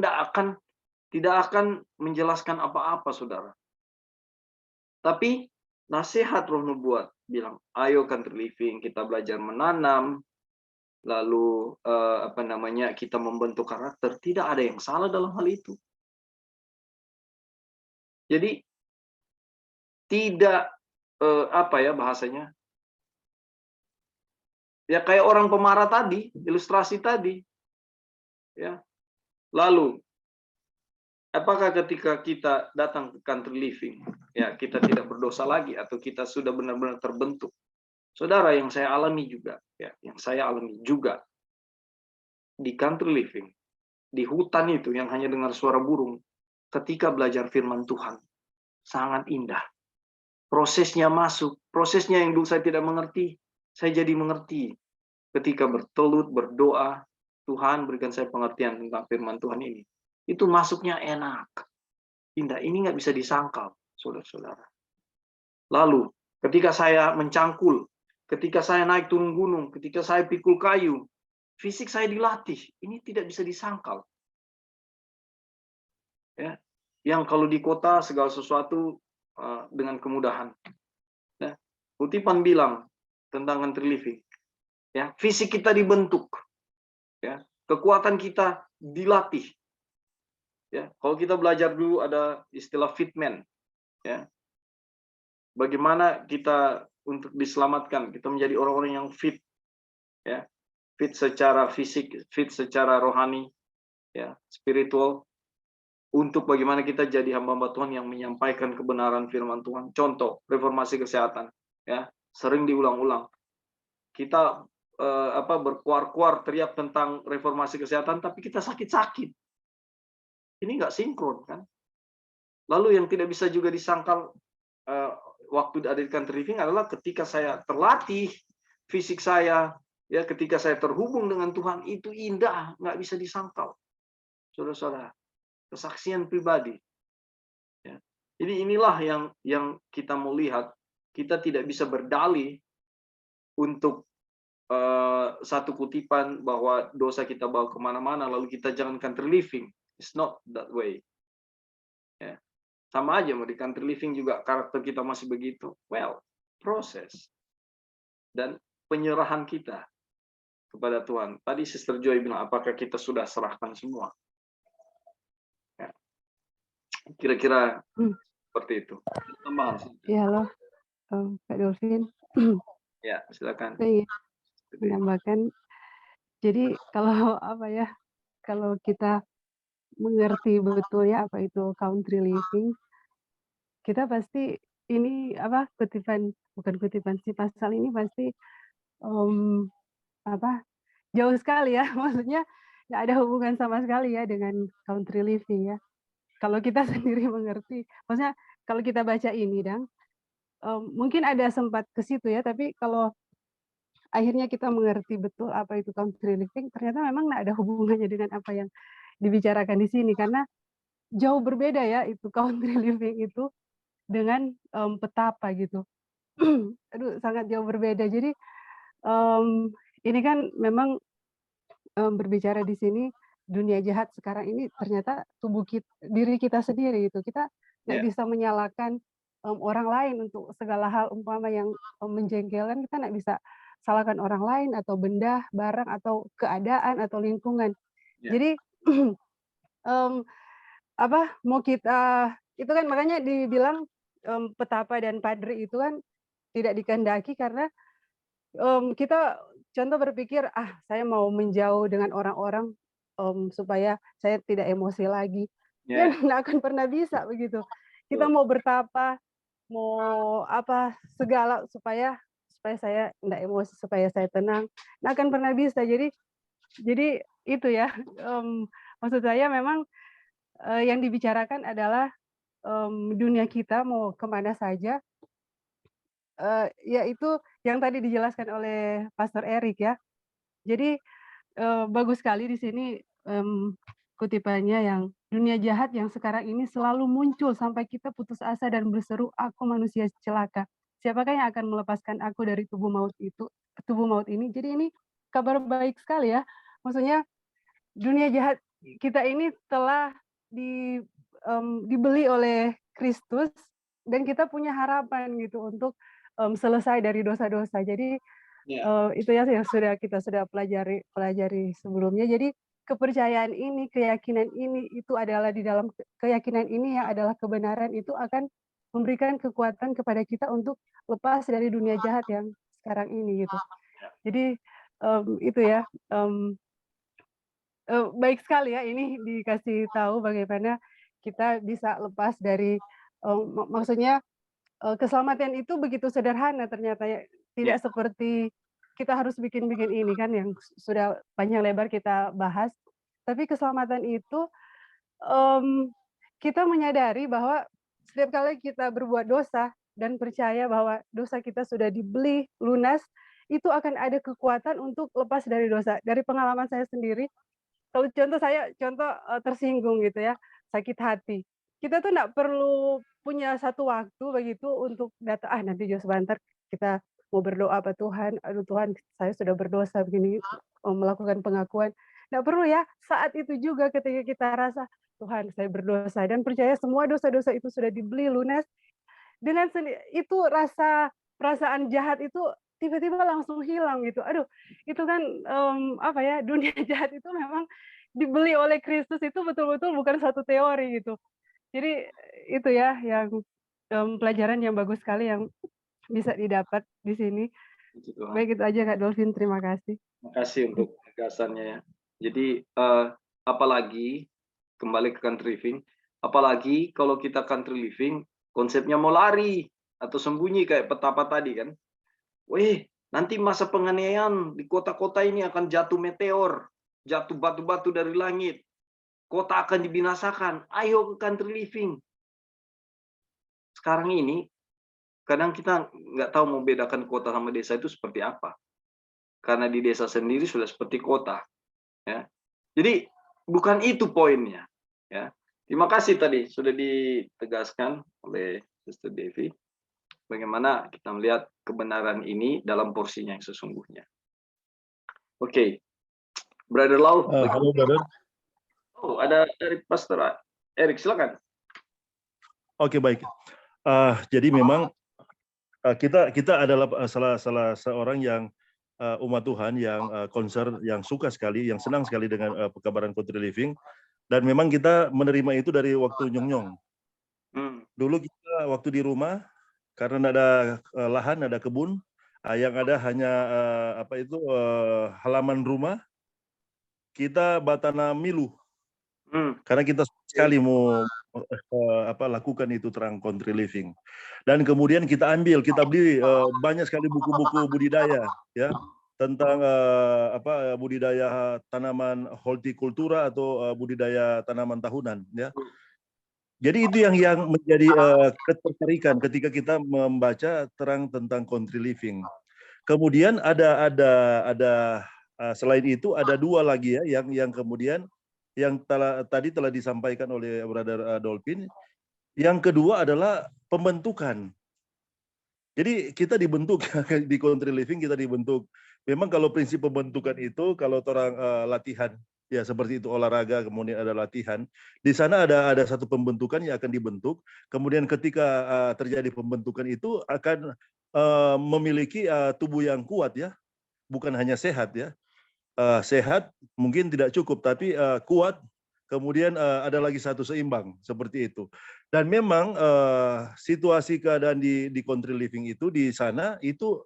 tidak akan menjelaskan apa-apa, saudara. Tapi nasihat Roh Nubuat bilang, ayo country living, kita belajar menanam, lalu kita membentuk karakter. Tidak ada yang salah dalam hal itu. Jadi tidak bahasanya, ya kayak orang pemarah tadi, ilustrasi tadi, ya. Lalu apakah ketika kita datang ke country living, ya kita tidak berdosa lagi atau kita sudah benar-benar terbentuk? Saudara, yang saya alami juga, ya, yang saya alami juga di country living, di hutan itu yang hanya dengar suara burung, ketika belajar firman Tuhan, sangat indah. Prosesnya masuk, prosesnya yang dulu saya tidak mengerti, saya jadi mengerti. Ketika bertelut, berdoa, Tuhan berikan saya pengertian tentang firman Tuhan ini. Itu masuknya enak, indah. Ini nggak bisa disangkal, saudara-saudara. Lalu, ketika saya mencangkul, ketika saya naik turun gunung, ketika saya pikul kayu, fisik saya dilatih. Ini tidak bisa disangkal. Ya, yang kalau di kota segala sesuatu dengan kemudahan. Ya, kutipan bilang tentang country living. Ya, fisik kita dibentuk. Ya, kekuatan kita dilatih. Ya, kalau kita belajar dulu ada istilah fitman. Ya, bagaimana kita untuk diselamatkan, kita menjadi orang-orang yang fit. Ya, fit secara fisik, fit secara rohani, ya, spiritual. Untuk bagaimana kita jadi hamba-hamba Tuhan yang menyampaikan kebenaran firman Tuhan. Contoh, reformasi kesehatan, ya, sering diulang-ulang. Kita berkuar-kuar teriak tentang reformasi kesehatan, tapi kita sakit-sakit. Ini nggak sinkron, kan? Lalu yang tidak bisa juga disangkal waktu ada di country living adalah ketika saya terlatih fisik saya, ya, ketika saya terhubung dengan Tuhan, itu indah, nggak bisa disangkal, saudara-saudara. Kesaksian pribadi. Ya. Jadi inilah yang kita mau lihat. Kita tidak bisa berdalih untuk satu kutipan bahwa dosa kita bawa kemana-mana, lalu kita jangan country living. It's not that way. Ya. Sama aja mau di country living juga karakter kita masih begitu. Well, proses dan penyerahan kita kepada Tuhan. Tadi Sister Joy bilang, apakah kita sudah serahkan semua? Kira-kira seperti itu. Tambahan. Ya, halo, Pak Dolvin. Ya, silakan. Saya ingin menambahkan, jadi kalau apa ya, kalau kita mengerti betul ya apa itu country living, kita pasti ini apa bukan kutipan sih, pasal ini pasti jauh sekali ya, maksudnya nggak ada hubungan sama sekali ya dengan country living ya. Kalau kita sendiri mengerti, maksudnya kalau kita baca ini mungkin ada sempat ke situ ya, tapi kalau akhirnya kita mengerti betul apa itu country living, ternyata memang nggak ada hubungannya dengan apa yang dibicarakan di sini, karena jauh berbeda ya itu country living itu dengan petapa gitu. Aduh, sangat jauh berbeda. Jadi ini kan memang berbicara di sini dunia jahat sekarang ini ternyata diri kita sendiri gitu. Kita nggak bisa menyalahkan orang lain untuk segala hal, umpama yang menjengkelkan, kita nggak bisa salahkan orang lain atau benda, barang atau keadaan atau lingkungan. Jadi mau kita itu kan makanya dibilang petapa dan padri itu kan tidak dikehendaki karena kita contoh berpikir, saya mau menjauh dengan orang-orang supaya saya tidak emosi lagi. Ya nggak akan pernah bisa begitu. Kita mau bertapa, mau apa segala supaya saya nggak emosi, supaya saya tenang, nggak akan pernah bisa. Jadi itu ya, maksud saya memang yang dibicarakan adalah dunia kita mau kemana saja. Yaitu yang tadi dijelaskan oleh Pastor Erik ya. Jadi bagus sekali di sini kutipannya yang dunia jahat yang sekarang ini selalu muncul sampai kita putus asa dan berseru, aku manusia celaka. Siapakah yang akan melepaskan aku dari tubuh maut ini? Jadi ini kabar baik sekali ya. Maksudnya dunia jahat kita ini telah dibeli oleh Kristus dan kita punya harapan gitu untuk selesai dari dosa-dosa. Jadi itu ya yang kita sudah pelajari sebelumnya. Jadi kepercayaan ini, keyakinan ini itu adalah di dalam keyakinan ini yang adalah kebenaran, itu akan memberikan kekuatan kepada kita untuk lepas dari dunia jahat yang sekarang ini gitu. Jadi itu ya baik sekali ya ini dikasih tahu bagaimana kita bisa lepas dari maksudnya keselamatan itu begitu sederhana ternyata ya, tidak seperti kita harus bikin ini kan yang sudah panjang lebar kita bahas, Tapi keselamatan itu kita menyadari bahwa setiap kali kita berbuat dosa dan percaya bahwa dosa kita sudah dibeli lunas, itu akan ada kekuatan untuk lepas dari dosa. Dari pengalaman saya sendiri, kalau contoh tersinggung gitu ya, sakit hati. Kita tuh nggak perlu punya satu waktu begitu untuk datang, nanti juga sebentar kita mau berdoa apa Tuhan, aduh Tuhan saya sudah berdosa begini, melakukan pengakuan. Nggak perlu ya, saat itu juga ketika kita rasa, Tuhan saya berdosa dan percaya semua dosa-dosa itu sudah dibeli lunas, dengan itu perasaan jahat itu tiba-tiba langsung hilang gitu. Aduh, itu kan apa ya, dunia jahat itu memang dibeli oleh Kristus, itu betul-betul bukan satu teori gitu. Jadi itu ya yang pelajaran yang bagus sekali yang bisa didapat di sini. Puji Tuhan. Baik, itu aja Kak Dolphin, terima kasih. Terima kasih untuk penegasannya ya. Jadi apalagi kembali ke country living, apalagi kalau kita country living konsepnya mau lari atau sembunyi kayak petapa tadi kan. Weh, nanti masa penganiayaan di kota-kota ini akan jatuh meteor, jatuh batu-batu dari langit. Kota akan dibinasakan. Ayo ke country living. Sekarang ini kadang kita nggak tahu mau bedakan kota sama desa itu seperti apa. Karena di desa sendiri sudah seperti kota. Ya. Jadi bukan itu poinnya. Ya. Terima kasih tadi sudah ditegaskan oleh Sister Devi. Bagaimana kita melihat kebenaran ini dalam porsinya yang sesungguhnya. Oke. Brother Lau. Halo, brother. Oh, ada dari Pastor Erik, silakan. Oke, baik. Jadi memang kita adalah salah seorang yang umat Tuhan yang concern, yang suka sekali, yang senang sekali dengan pekabaran country living, dan memang kita menerima itu dari waktu nyong-nyong. Dulu kita waktu di rumah, karena ada lahan, ada kebun, yang ada hanya halaman rumah, kita batanam milu. Karena kita sekali mau lakukan itu terang country living, dan kemudian kita beli banyak sekali buku-buku budidaya ya tentang budidaya tanaman hortikultura atau budidaya tanaman tahunan ya. Jadi itu yang menjadi ketertarikan ketika kita membaca terang tentang country living. Kemudian ada selain itu ada dua lagi ya yang kemudian yang tadi telah disampaikan oleh Brother Dolphin. Yang kedua adalah pembentukan. Jadi kita dibentuk di country living, kita dibentuk. Memang kalau prinsip pembentukan itu, kalau orang latihan, ya seperti itu olahraga, kemudian ada latihan. Di sana ada satu pembentukan yang akan dibentuk. Kemudian ketika terjadi pembentukan itu akan memiliki tubuh yang kuat ya, bukan hanya sehat ya. Sehat mungkin tidak cukup, tapi kuat, kemudian ada lagi satu seimbang, seperti itu. Dan memang situasi keadaan di country living itu di sana itu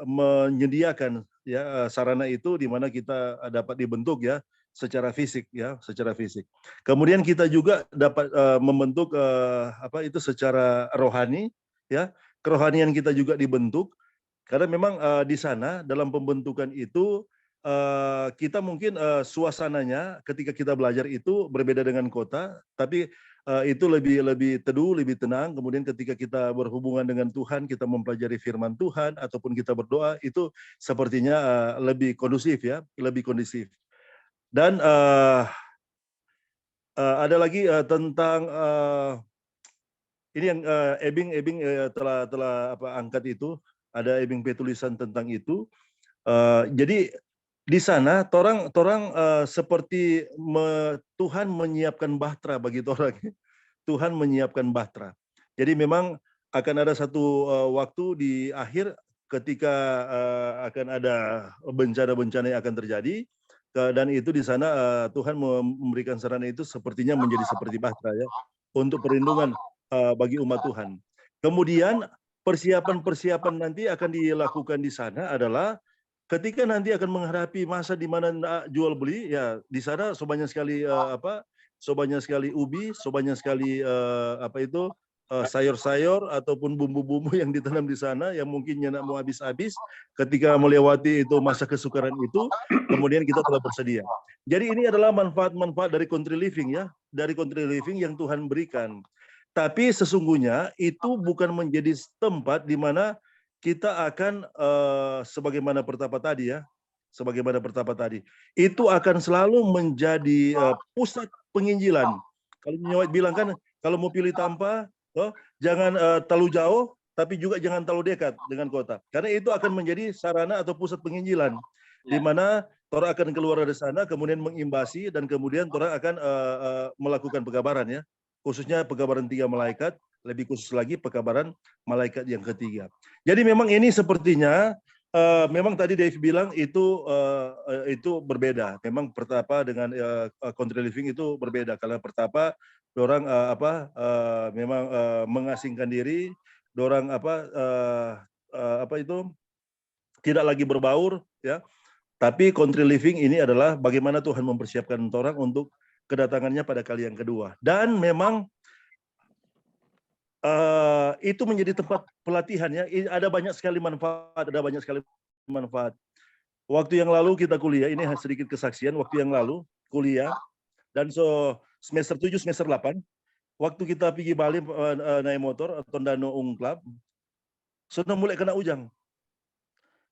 menyediakan ya sarana itu di mana kita dapat dibentuk ya secara fisik ya, secara fisik. Kemudian kita juga dapat membentuk secara rohani ya, kerohanian kita juga dibentuk. Karena memang di sana dalam pembentukan itu kita mungkin suasananya ketika kita belajar itu berbeda dengan kota, tapi itu lebih teduh, lebih tenang. Kemudian ketika kita berhubungan dengan Tuhan, kita mempelajari firman Tuhan ataupun kita berdoa, itu sepertinya lebih kondusif ya, lebih kondusif. Dan ada lagi tentang ini yang Ebing telah angkat itu. Ada Ebing tulisan tentang itu. Jadi di sana torang seperti Tuhan menyiapkan bahtera bagi orang. Tuhan menyiapkan bahtera. Jadi memang akan ada satu waktu di akhir ketika akan ada bencana-bencana yang akan terjadi, dan itu di sana Tuhan memberikan sarana itu sepertinya menjadi seperti bahtera ya untuk perlindungan bagi umat Tuhan. Kemudian persiapan nanti akan dilakukan di sana adalah ketika nanti akan menghadapi masa di mana jual beli ya, di sana sebanyak sekali ubi, sebanyak sekali sayur-sayur ataupun bumbu-bumbu yang ditanam di sana yang mungkin tidak mau habis-habis ketika melewati itu masa kesukaran itu, kemudian kita telah bersedia. Jadi ini adalah manfaat-manfaat dari country living ya, dari country living yang Tuhan berikan. Tapi sesungguhnya itu bukan menjadi tempat di mana kita akan sebagaimana pertapa tadi ya, sebagaimana pertapa tadi, itu akan selalu menjadi pusat penginjilan. Kalau Nyoy bilang kan, kalau mau pilih Tampa, jangan terlalu jauh, tapi juga jangan terlalu dekat dengan kota. Karena itu akan menjadi sarana atau pusat penginjilan, di mana orang akan keluar dari sana, kemudian mengimbasi, dan kemudian orang akan melakukan pekabaran ya, khususnya pekabaran 3 malaikat, lebih khusus lagi pekabaran malaikat yang ketiga. Jadi memang ini sepertinya memang tadi Dave bilang itu berbeda. Memang pertapa dengan country living itu berbeda. Kalau pertapa orang memang mengasingkan diri, orang itu tidak lagi berbaur ya. Tapi country living ini adalah bagaimana Tuhan mempersiapkan orang untuk kedatangannya pada kali yang kedua. Dan memang itu menjadi tempat pelatihan ya. Ada banyak sekali manfaat, Waktu yang lalu kita kuliah, ini sedikit kesaksian, waktu yang lalu kuliah, dan semester 7, semester 8, waktu kita pergi Bali naik motor, Tondano Ungklab, sudah mulai kena ujang.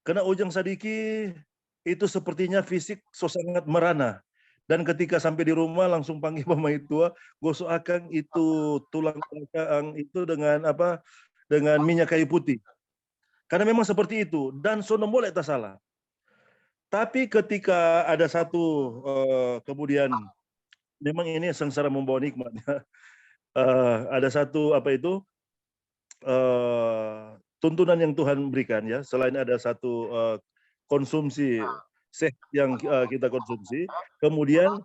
Kena ujang sedikit, itu sepertinya fisik sangat merana. Dan ketika sampai di rumah langsung panggil pemain tua, gosok akang itu tulang akang itu dengan minyak kayu putih. Karena memang seperti itu, dan sono boleh tak salah. Tapi ketika ada satu kemudian memang ini sengsara membawa nikmatnya. Ada satu tuntunan yang Tuhan berikan ya, selain ada satu konsumsi sehat yang kita konsumsi, kemudian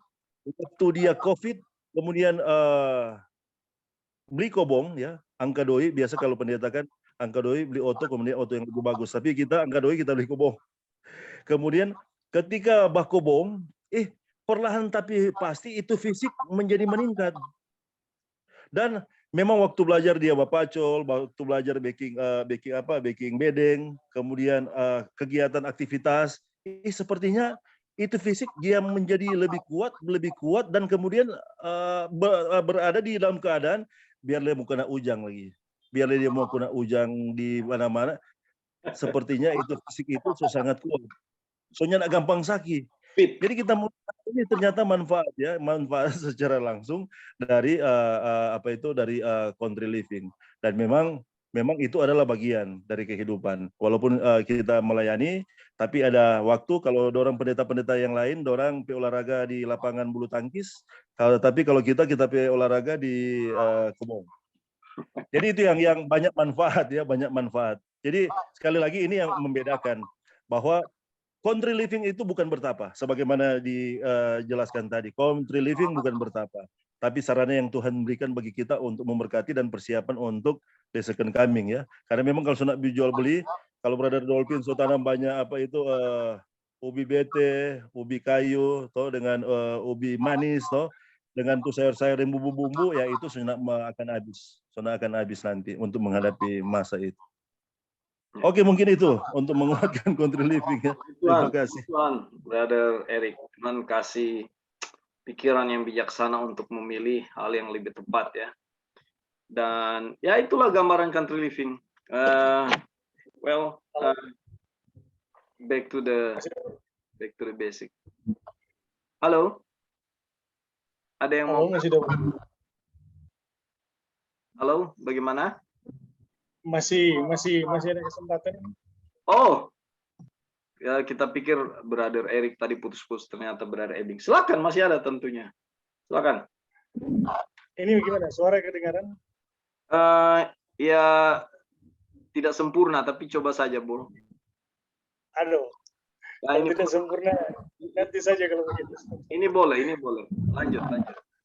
waktu dia COVID, kemudian beli kobong ya, angka doi, biasa kalau pendeta kan angka doi beli oto, kemudian oto yang lebih bagus, tapi kita angka doi kita beli kobong. Kemudian ketika bah kobong, perlahan tapi pasti itu fisik menjadi meningkat. Dan memang waktu belajar dia bapacol, waktu belajar baking bedeng, kemudian kegiatan aktivitas, sepertinya itu fisik dia menjadi lebih kuat dan kemudian berada di dalam keadaan biar dia mau kena ujang lagi, biar dia mau kena ujang di mana-mana, sepertinya itu fisik itu sangat kuat, soalnya nak gampang sakit. Jadi kita ini ternyata manfaat secara langsung dari dari country living, dan memang itu adalah bagian dari kehidupan. Walaupun kita melayani, tapi ada waktu kalau dorang pendeta-pendeta yang lain, dorang olahraga di lapangan bulu tangkis, tapi kalau kita olahraga di kebun. Jadi itu yang banyak manfaat ya, banyak manfaat. Jadi sekali lagi ini yang membedakan bahwa country living itu bukan bertapa, sebagaimana dijelaskan tadi. Country living bukan bertapa, tapi sarana yang Tuhan berikan bagi kita untuk memberkati dan persiapan untuk the second coming ya. Karena memang kalau nak jual beli, kalau Brother Dolphin so tanam banyak ubi bete, ubi kayu, dengan ubi manis, dengan tuh sayur-sayur dan bumbu-bumbu, ya itu sudah akan habis nanti untuk menghadapi masa itu. Oke, mungkin itu untuk menguatkan country living ya. Terima kasih. Tuhan, Brother Eric, Tuhan kasih pikiran yang bijaksana untuk memilih hal yang lebih tepat ya. Dan ya itulah gambaran country living. Back to the basic. Halo, ada yang mau? Halo, bagaimana? Masih ada kesempatan. Oh, ya kita pikir Brother Eric tadi putus-putus, ternyata Brother Ebing. Silakan, masih ada tentunya. Silakan. Ini gimana? Suara kedengaran? Ya tidak sempurna, tapi coba saja, Bu. Aduh, kalau tidak sempurna, nanti saja kalau begitu. Ini boleh. Lanjut.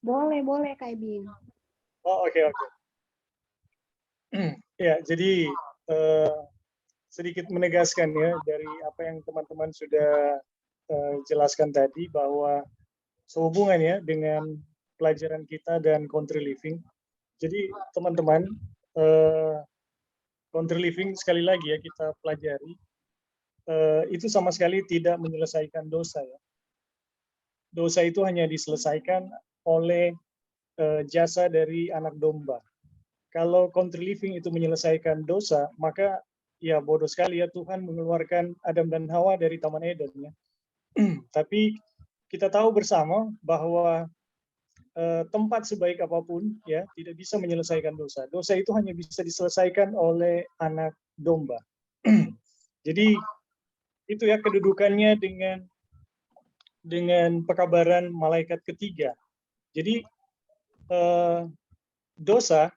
Boleh, Kak Ebing. Oh, oke. Ya, jadi sedikit menegaskan ya dari apa yang teman-teman sudah jelaskan tadi, bahwa sehubungan ya dengan pelajaran kita dan country living. Jadi teman-teman, country living sekali lagi ya kita pelajari, itu sama sekali tidak menyelesaikan dosa ya. Dosa itu hanya diselesaikan oleh jasa dari anak domba. Kalau country living itu menyelesaikan dosa, maka ya bodoh sekali ya Tuhan mengeluarkan Adam dan Hawa dari Taman Eden ya. Tapi kita tahu bersama bahwa tempat sebaik apapun ya tidak bisa menyelesaikan dosa. Dosa itu hanya bisa diselesaikan oleh anak domba. Jadi itu ya kedudukannya dengan pekabaran malaikat ketiga. Jadi dosa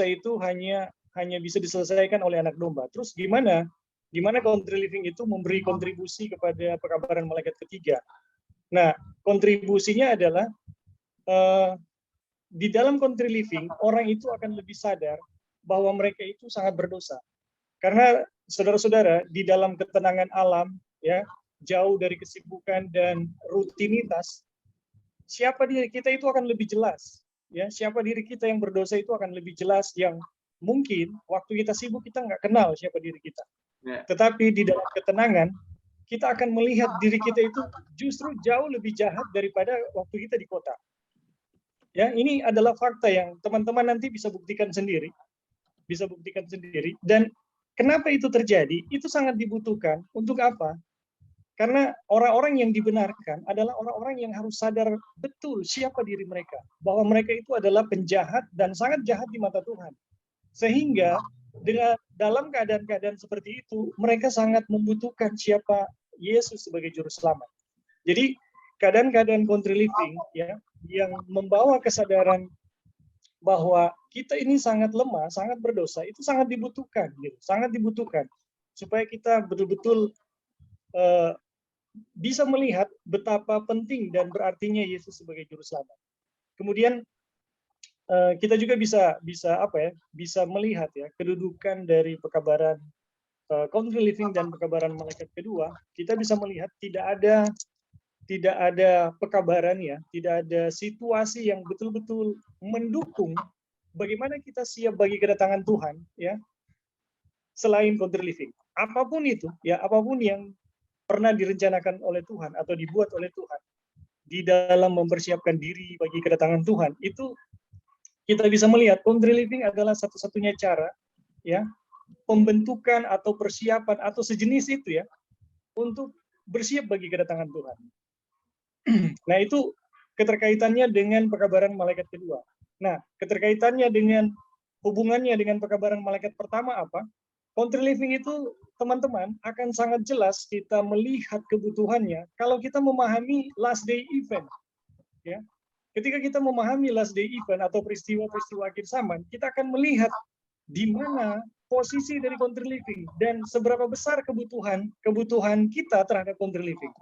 itu hanya bisa diselesaikan oleh anak domba. Terus gimana country living itu memberi kontribusi kepada pekabaran malaikat ketiga? Nah, kontribusinya adalah di dalam country living orang itu akan lebih sadar bahwa mereka itu sangat berdosa. Karena saudara-saudara di dalam ketenangan alam ya, jauh dari kesibukan dan rutinitas, siapa diri kita itu akan lebih jelas. Ya, siapa diri kita yang berdosa itu akan lebih jelas, yang mungkin waktu kita sibuk kita nggak kenal siapa diri kita. Tetapi di dalam ketenangan kita akan melihat diri kita itu justru jauh lebih jahat daripada waktu kita di kota. Ya, ini adalah fakta yang teman-teman nanti bisa buktikan sendiri. Dan kenapa itu terjadi? Itu sangat dibutuhkan. Untuk apa? Karena orang-orang yang dibenarkan adalah orang-orang yang harus sadar betul siapa diri mereka. Bahwa mereka itu adalah penjahat dan sangat jahat di mata Tuhan. Sehingga dalam keadaan-keadaan seperti itu, mereka sangat membutuhkan siapa Yesus sebagai juru selamat. Jadi keadaan-keadaan country living ya yang membawa kesadaran bahwa kita ini sangat lemah, sangat berdosa, itu sangat dibutuhkan, gitu. Sangat dibutuhkan supaya kita betul-betul bisa melihat betapa penting dan berartinya Yesus sebagai juru selamat. Kemudian kita juga bisa melihat ya kedudukan dari pekabaran country living dan pekabaran malaikat kedua. Kita bisa melihat tidak ada pekabaran ya, tidak ada situasi yang betul-betul mendukung bagaimana kita siap bagi kedatangan Tuhan ya, selain country living. Apapun itu ya, apapun yang pernah direncanakan oleh Tuhan atau dibuat oleh Tuhan di dalam mempersiapkan diri bagi kedatangan Tuhan, itu kita bisa melihat country living adalah satu-satunya cara ya pembentukan atau persiapan atau sejenis itu ya untuk bersiap bagi kedatangan Tuhan. Nah, itu keterkaitannya dengan pekabaran malaikat kedua. Nah, keterkaitannya dengan hubungannya dengan pekabaran malaikat pertama apa? Country living itu teman-teman akan sangat jelas kita melihat kebutuhannya kalau kita memahami last day event. Ya. Ketika kita memahami last day event atau peristiwa-peristiwa akhir zaman, kita akan melihat di mana posisi dari country living dan seberapa besar kebutuhan kita terhadap country living.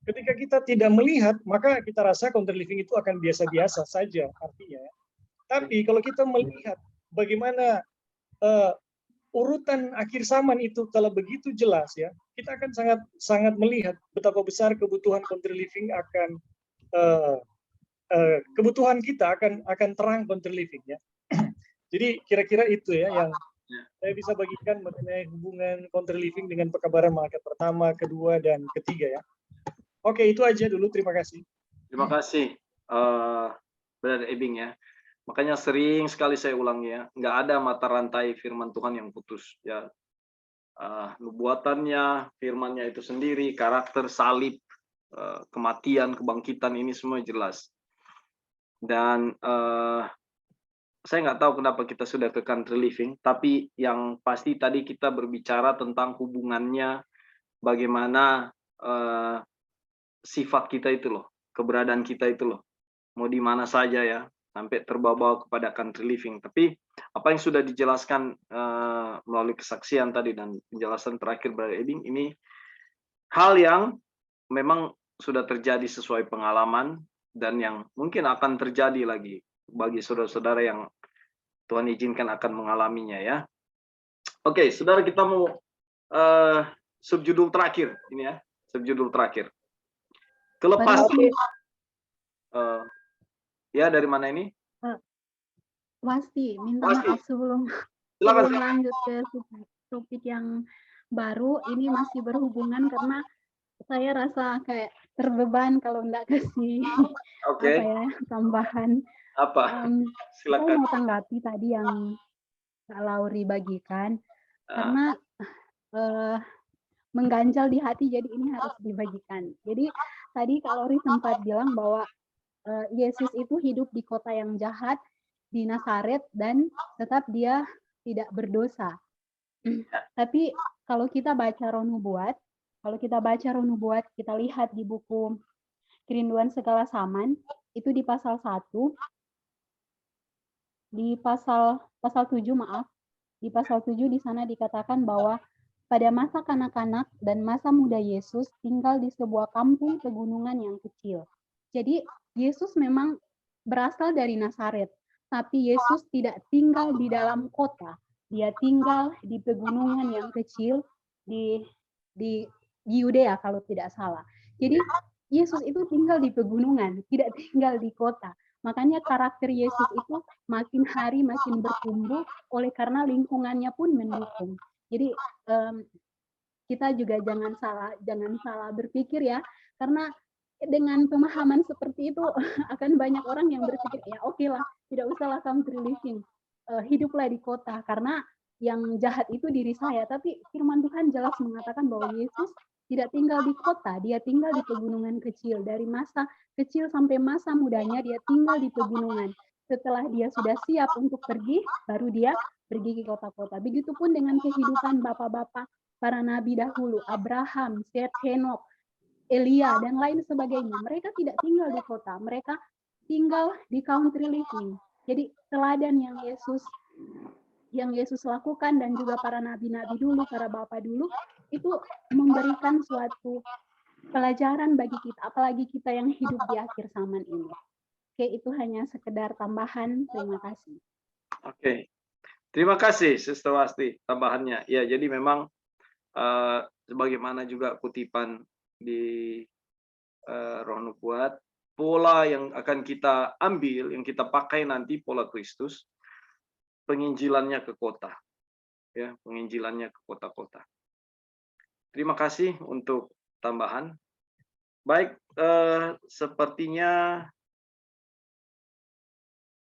Ketika kita tidak melihat, maka kita rasa country living itu akan biasa-biasa saja artinya. Tapi kalau kita melihat bagaimana urutan akhir zaman itu telah begitu jelas ya, kita akan sangat melihat betapa besar kebutuhan country living akan kebutuhan kita akan terang country living ya. Jadi kira-kira itu ya yang saya bisa bagikan mengenai hubungan country living dengan pekabaran malaikat pertama, kedua, dan ketiga ya. Oke, itu aja dulu. Terima kasih. Terima kasih, Brother Ebing ya. Makanya sering sekali saya ulangi ya, nggak ada mata rantai firman Tuhan yang putus ya. Nubuatannya, firmannya itu sendiri, karakter salib, kematian, kebangkitan ini semua jelas. Dan saya nggak tahu kenapa kita sudah ke country living, tapi yang pasti tadi kita berbicara tentang hubungannya, bagaimana sifat kita itu loh, keberadaan kita itu loh, mau di mana saja ya, sampai terbawa kepada country living. Tapi apa yang sudah dijelaskan melalui kesaksian tadi dan penjelasan terakhir Brother Ebing, ini hal yang memang sudah terjadi sesuai pengalaman dan yang mungkin akan terjadi lagi bagi saudara-saudara yang Tuhan izinkan akan mengalaminya ya. Oke, saudara, kita mau subjudul terakhir ini ya, subjudul terakhir. Kelepasan. Ya, dari mana ini? Wasti, minta Wasti, maaf sebelum silakan. sebelum lanjut ke topik yang baru. Ini masih berhubungan karena saya rasa kayak terbeban kalau enggak kasih Oke, apa ya tambahan. apa? Saya Silakan. mau tanggapi tadi yang Kak Lauri bagikan Ah, karena mengganjal di hati, jadi ini harus dibagikan. Jadi tadi Kak Lauri sempat bilang bahwa Yesus itu hidup di kota yang jahat, di Nazaret, dan tetap dia tidak berdosa. Tapi kalau kita baca Roh Nubuat, kita lihat di buku Kerinduan Segala Zaman, itu di pasal 1, di pasal 7 maaf, di pasal 7 di sana dikatakan bahwa pada masa kanak-kanak dan masa muda Yesus tinggal di sebuah kampung pegunungan yang kecil. Jadi Yesus memang berasal dari Nazaret, tapi Yesus tidak tinggal di dalam kota. Dia tinggal di pegunungan yang kecil di Yudea kalau tidak salah. Jadi Yesus itu tinggal di pegunungan, tidak tinggal di kota. Makanya karakter Yesus itu makin hari makin bertumbuh oleh karena lingkungannya pun mendukung. Jadi kita juga jangan salah berpikir ya, karena dengan pemahaman seperti itu akan banyak orang yang berpikir ya oke lah, tidak usahlah country living, hiduplah di kota karena yang jahat itu diri saya. Tapi firman Tuhan jelas mengatakan bahwa Yesus tidak tinggal di kota, dia tinggal di pegunungan kecil. Dari masa kecil sampai masa mudanya dia tinggal di pegunungan. Setelah dia sudah siap untuk pergi, baru dia pergi ke kota-kota. Begitupun dengan kehidupan bapak-bapak para nabi dahulu, Abraham, Seth, Henok, Elia, dan lain sebagainya. Mereka tidak tinggal di kota, mereka tinggal di country living. Jadi teladan yang Yesus lakukan dan juga para nabi-nabi dulu, para bapak dulu, itu memberikan suatu pelajaran bagi kita, apalagi kita yang hidup di akhir zaman ini. Oke, itu hanya sekedar tambahan. Terima kasih. Oke, terima kasih Sister Wasti tambahannya. Ya, jadi memang sebagaimana juga kutipan di Roh Nubuat, pola yang akan kita ambil, yang kita pakai nanti pola Kristus, penginjilannya ke kota, ya, penginjilannya ke kota-kota. Terima kasih untuk tambahan. Baik, sepertinya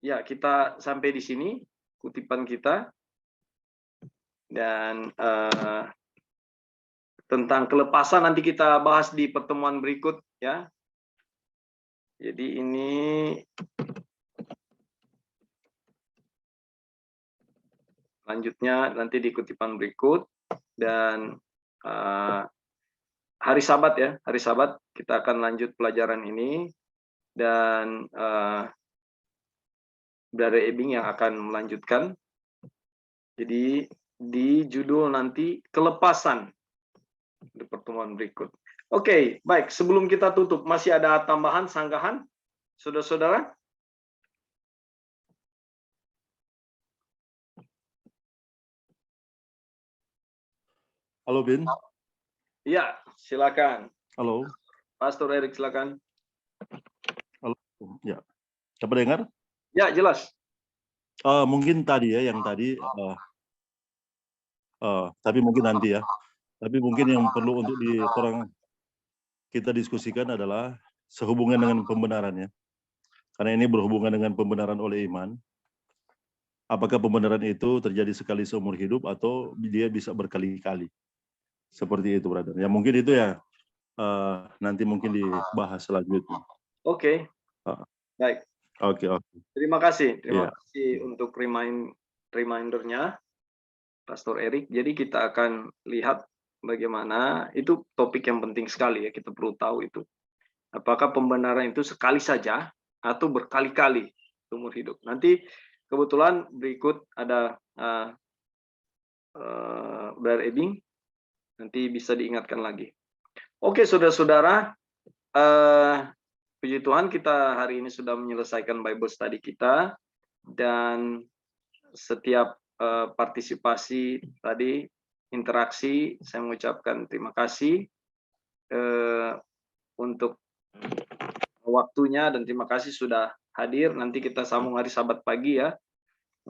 ya kita sampai di sini kutipan kita, dan tentang kelepasan nanti kita bahas di pertemuan berikut ya. Jadi ini lanjutnya nanti di kutipan berikut, dan hari Sabat ya, hari Sabat kita akan lanjut pelajaran ini, dan Brother Ebing yang akan melanjutkan. Jadi di judul nanti kelepasan di pertemuan berikut. Oke, baik. Sebelum kita tutup, masih ada tambahan, sanggahan, saudara-saudara? Halo, Bin. Iya, silakan. Halo. Pastor Erik, silakan. Halo. Ya. Dapat dengar? Ya, jelas. Mungkin tadi ya, yang tadi, tapi mungkin nanti ya. Tapi mungkin yang perlu untuk kita diskusikan adalah sehubungan dengan pembenaran ya. Karena ini berhubungan dengan pembenaran oleh iman. Apakah pembenaran itu terjadi sekali seumur hidup atau dia bisa berkali-kali? Seperti itu, brother. Ya mungkin itu ya, nanti mungkin dibahas selanjutnya. Oke. Baik. Oke. Terima kasih Iya. untuk remindernya, Pastor Erik. Jadi kita akan lihat bagaimana, itu topik yang penting sekali ya, kita perlu tahu itu. Apakah pembenaran itu sekali saja atau berkali-kali seumur hidup. Nanti kebetulan berikut ada Brother Ebing, nanti bisa diingatkan lagi. Oke, saudara-saudara, puji Tuhan kita hari ini sudah menyelesaikan Bible study kita, dan setiap partisipasi tadi, interaksi, saya mengucapkan terima kasih untuk waktunya, dan terima kasih sudah hadir. Nanti kita sambung hari Sabat pagi ya,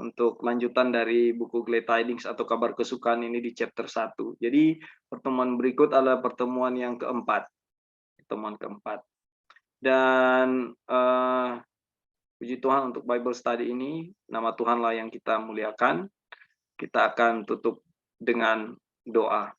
untuk lanjutan dari buku Glad Tidings atau kabar kesukaan ini di chapter 1. Jadi pertemuan berikut adalah pertemuan yang keempat. Pertemuan keempat. Dan puji Tuhan untuk Bible study ini, nama Tuhanlah yang kita muliakan. Kita akan tutup dengan doa.